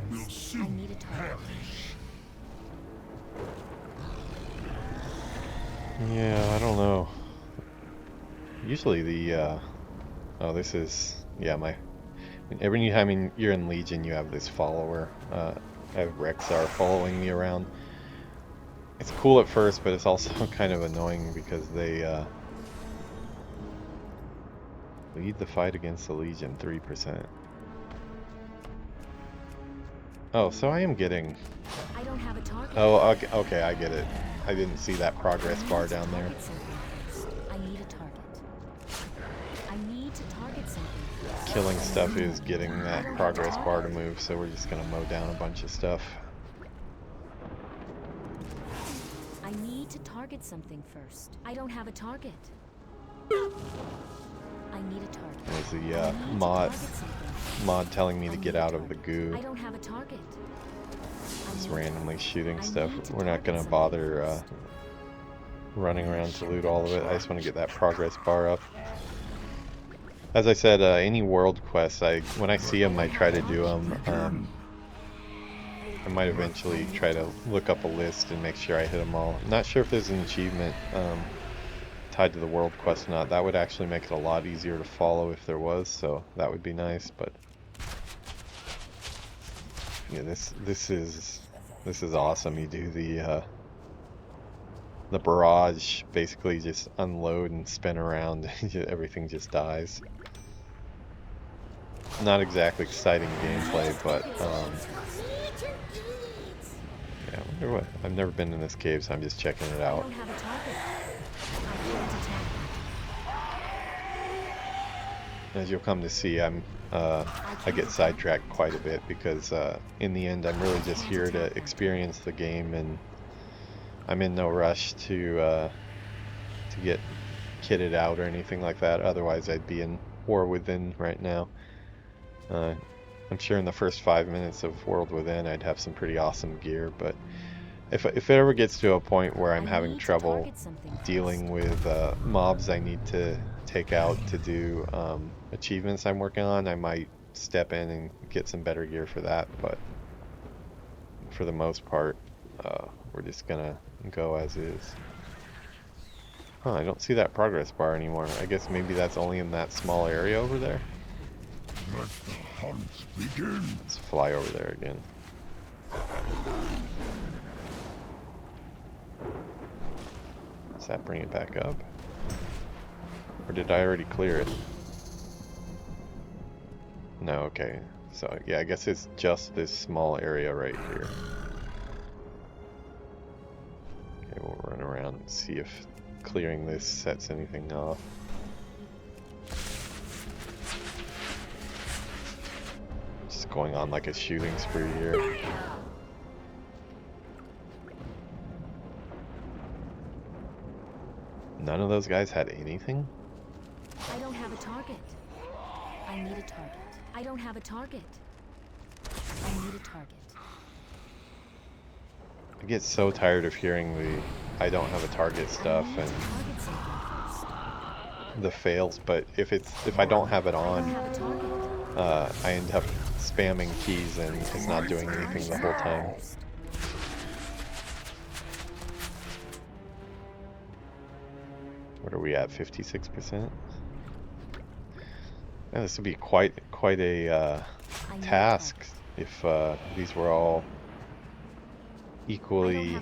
I need a target. Yeah, I don't know. Usually the, oh, this is, yeah, every time you're in Legion, you have this follower. I have Rexar following me around. It's cool at first, but it's also kind of annoying because they, lead the fight against the Legion, 3%. Oh, so I am getting... I don't have a target. Oh, okay, I get it. I didn't see that progress bar down there. I need a target. I need to target something. Killing stuff is getting that progress bar to move, so we're just gonna mow down a bunch of stuff. I need to target something first. I don't have a target. I need a target. There's the I need to mod target something. telling me I to need get a out of the target. goo. I don't have a target. I Just need a randomly target. shooting I stuff. need to We're not target gonna something bother first. running around to loot all of it. I just want to get that progress bar up. As I said, any world quests, when I see them, I try to do them. I might eventually try to look up a list and make sure I hit them all. I'm not sure if there's an achievement tied to the world quest or not. That would actually make it a lot easier to follow if there was, so that would be nice. But yeah, this is awesome. You do the barrage, basically just unload and spin around. Everything just dies. Not exactly exciting gameplay, but yeah, I wonder what. I've never been in this cave, so I'm just checking it I out. don't have a target. I can't attack that. As you'll come to see, I get sidetracked quite a bit because in the end, I'm really just here to experience the game, and I'm in no rush to get kitted out or anything like that. Otherwise, I'd be in War Within right now. I'm sure in the first 5 minutes of World Within, I'd have some pretty awesome gear, but if it ever gets to a point where I'm having trouble dealing with mobs I need to take out to do achievements I'm working on, I might step in and get some better gear for that, but for the most part, we're just gonna go as is. Huh, I don't see that progress bar anymore. I guess maybe that's only in that small area over there. Let the hunt begin. Let's fly over there again. Does that bring it back up? Or did I already clear it? No, okay. So yeah, I guess it's just this small area right here. Okay, we'll run around and see if clearing this sets anything off. Just going on like a shooting spree here. None of those guys had anything? I don't have a target. I need a target. I don't have a target. I need a target. I get so tired of hearing the I don't have a target stuff I need and to target something first. the fails, but if I don't have it I don't on, have a target. I end up spamming keys and it's not doing anything the whole time. What are we at? 56%? Yeah, this would be quite a task if these were all equally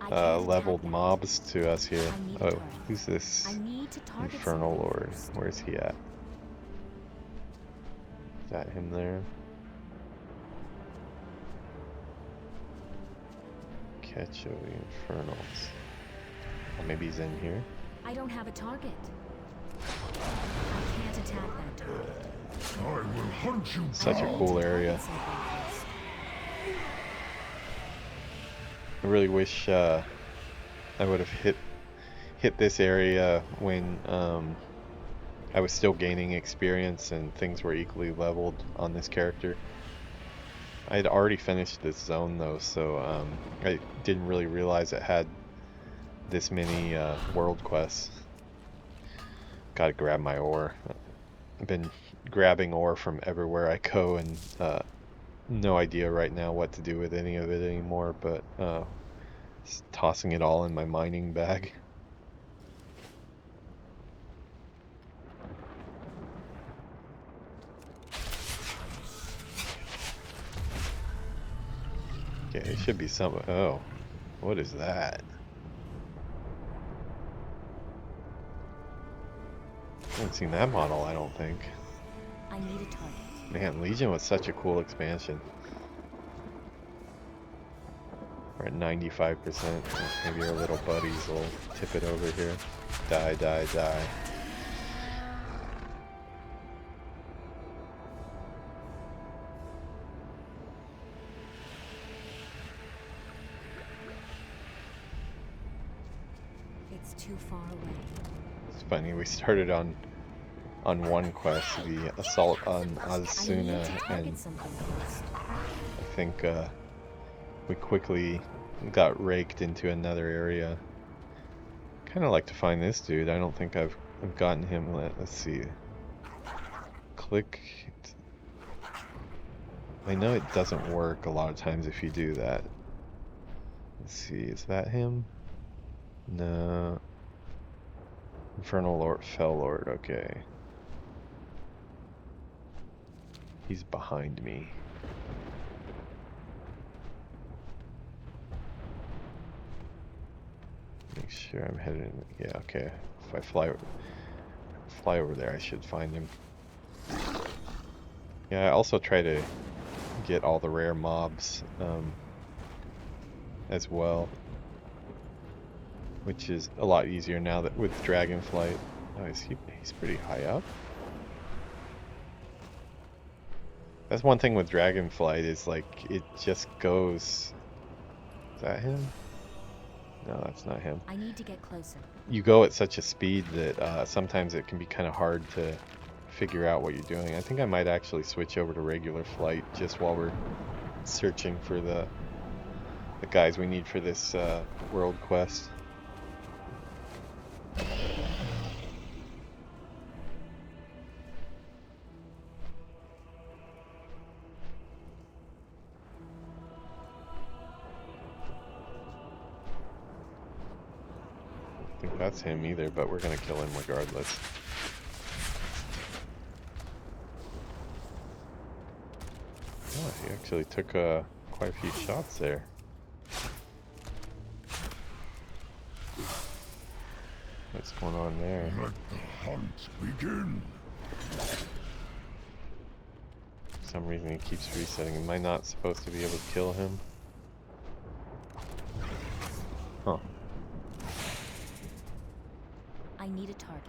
leveled mobs to us here. Oh, who's this Infernal Lord? Where's he at? Is that him there? Catch of the Infernals. Oh, maybe he's in here. I don't have a target. I can't attack that target. I will hunt you. Such a down. cool area. I really wish I would have hit this area when I was still gaining experience and things were equally leveled on this character. I had already finished this zone though, so I didn't really realize it had this many world quests. Gotta grab my ore. I've been grabbing ore from everywhere I go, and no idea right now what to do with any of it anymore, but just tossing it all in my mining bag. Okay, it should be some. Oh, what is that? I haven't seen that model, I don't think. I need a target. Man, Legion was such a cool expansion. We're at 95%. Maybe our little buddies will tip it over here. Die, die, die. It's too far away. It's funny, we started on one quest, the assault on Azsuna, and I think we quickly got raked into another area. Kind of like to find this dude. I don't think I've gotten him. Let's see. Click. I know it doesn't work a lot of times if you do that. Let's see, is that him? No. Infernal Lord, Fell Lord, okay. He's behind me. Make sure I'm headed. Yeah, okay. If I fly over there, I should find him. Yeah, I also try to get all the rare mobs as well, which is a lot easier now that with Dragonflight. Oh, he's pretty high up. That's one thing with Dragonflight, is like it just goes. Is that him? No, that's not him. I need to get closer. You go at such a speed that sometimes it can be kind of hard to figure out what you're doing. I think I might actually switch over to regular flight just while we're searching for the guys we need for this world quest. I think that's him either, but we're gonna kill him regardless. Oh, he actually took quite a few shots there. What's going on there? Let the hunt begin. For some reason he keeps resetting. Am I not supposed to be able to kill him? Huh. I need a target.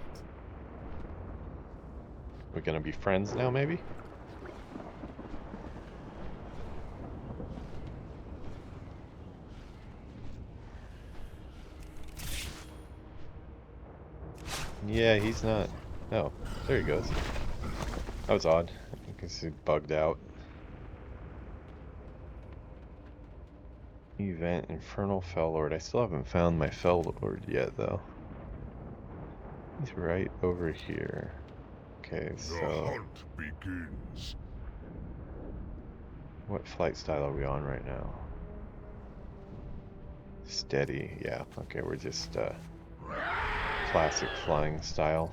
We're gonna be friends now, maybe? Yeah, he's not. Oh, there he goes. That was odd. I guess he bugged out. Event Infernal Fell Lord. I still haven't found my Fell Lord yet, though. He's right over here. Okay, The so hunt begins. what flight style are we on right now? Steady, yeah. Okay, we're just classic flying style.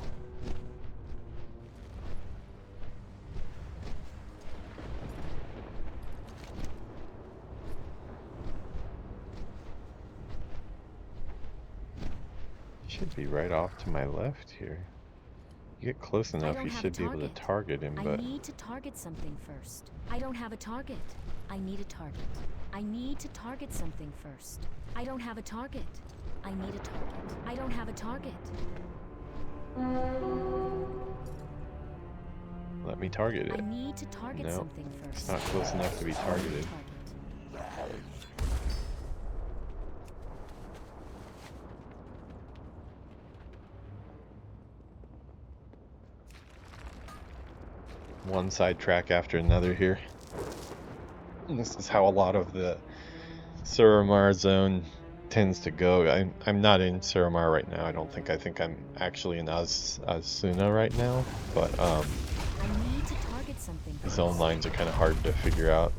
Should be right off to my left here. You get close enough, don't you have should a be able to target him, I but need to target something first. I don't have a target. I need a target. I need to target something first. I don't have a target. I need a target. I don't have a target. let me target it. I need to target No, something first. it's not close enough to be targeted. One side track after another here. This is how a lot of the Suramar zone tends to go. I'm not in Suramar right now. I don't think. I think I'm actually in Asuna right now. But I need to target something the zone lines are kind of hard to figure out.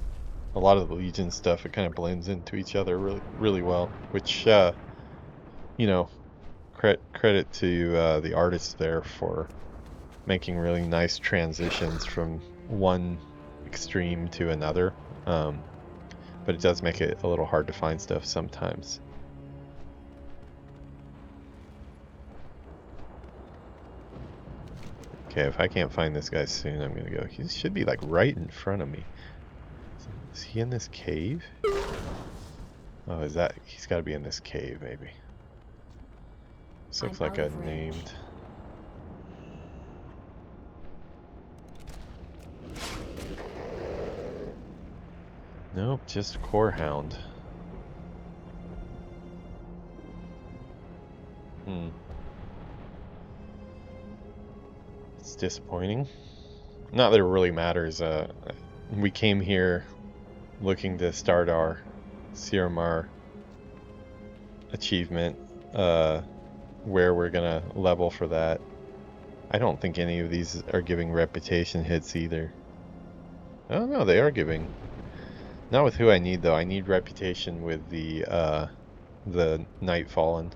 A lot of the Legion stuff, it kind of blends into each other really well. Which, you know, credit to the artists there for making really nice transitions from one extreme to another. But it does make it a little hard to find stuff sometimes. Okay, if I can't find this guy soon, I'm gonna go. He should be like right in front of me. Is he in this cave? Oh, is that? He's gotta be in this cave, maybe. This looks like a named. Nope, just Core Hound. It's disappointing. Not that it really matters. We came here looking to start our Suramar achievement, where we're gonna level for that. I don't think any of these are giving reputation hits either. Oh no, they are giving. Not with who I need though. I need reputation with the Nightfallen.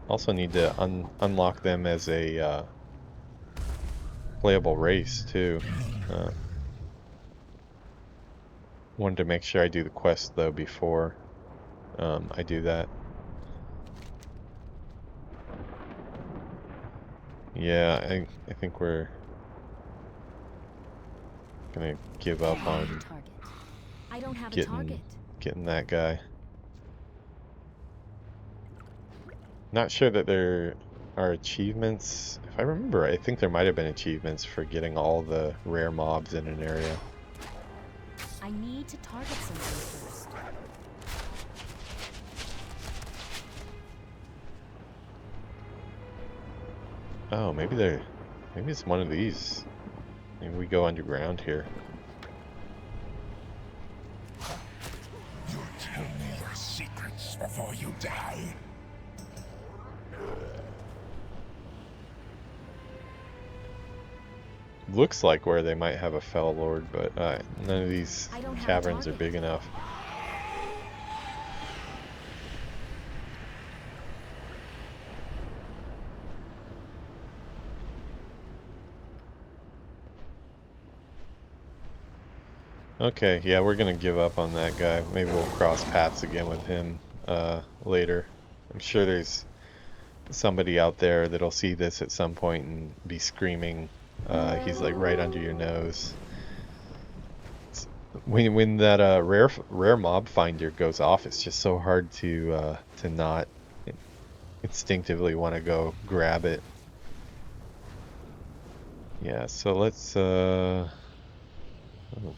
Also need to unlock them as a playable race too. Wanted to make sure I do the quest though before I do that. Yeah, I think we're gonna give up on getting that guy. Not sure that there are achievements. If I remember, I think there might have been achievements for getting all the rare mobs in an area. I need to target something first. Oh, maybe it's one of these. Maybe we go underground here. You tell me your secrets before you die. Looks like where they might have a Fell Lord, but none of these caverns are big enough. Okay, yeah, we're gonna give up on that guy. Maybe we'll cross paths again with him later. I'm sure there's somebody out there that'll see this at some point and be screaming. He's like right under your nose. When that rare mob finder goes off, it's just so hard to not instinctively want to go grab it. Yeah, so let's oh,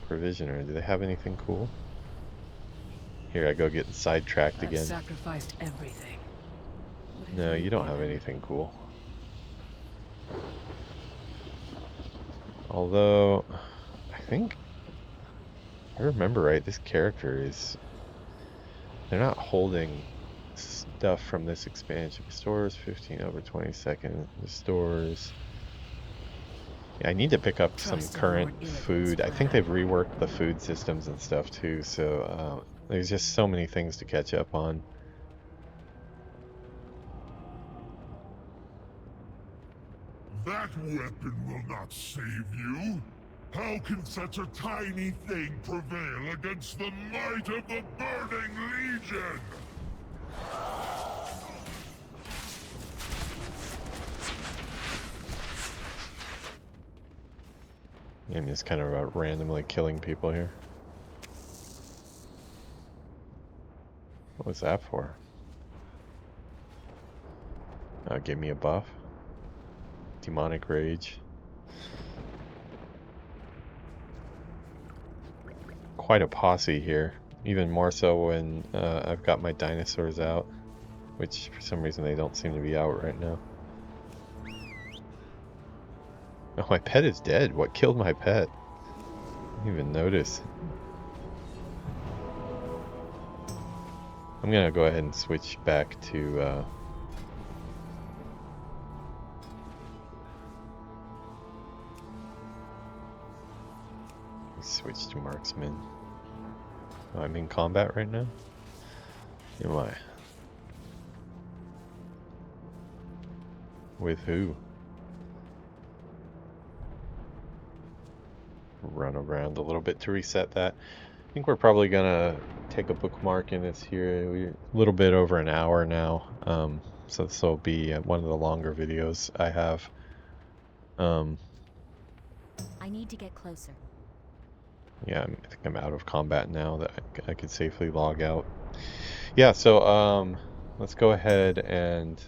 Provisioner. Do they have anything cool? Here I go getting sidetracked again. I've sacrificed everything. No, you don't have anything cool. Although, I think, if I remember right, this character is, they're not holding stuff from this expansion. Restores 15 over 20 seconds. Restores. Yeah, I need to pick up some current food. I think they've reworked the food systems and stuff too, so there's just so many things to catch up on. That weapon will not save you. How can such a tiny thing prevail against the might of the Burning Legion? I'm just kind of randomly killing people here. What was that for? Give me a buff. Demonic Rage. Quite a posse here. Even more so when I've got my dinosaurs out. Which for some reason they don't seem to be out right now. Oh, my pet is dead. What killed my pet? Didn't even notice. I'm gonna go ahead and switch back to switch to marksman. Oh, I'm in combat right now? Am I? With who? Run around a little bit to reset that. I think we're probably gonna take a bookmark in this here. We're a little bit over an hour now, so this will be one of the longer videos I have. I need to get closer. Yeah, I think I'm out of combat now that I could safely log out. Yeah, so let's go ahead and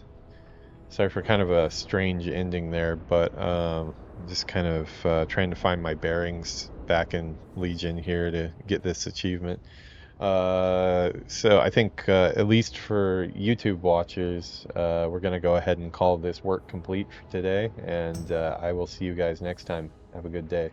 sorry for kind of a strange ending there, but just kind of trying to find my bearings back in Legion here to get this achievement. So I think at least for YouTube watchers, we're going to go ahead and call this work complete for today, and I will see you guys next time. Have a good day.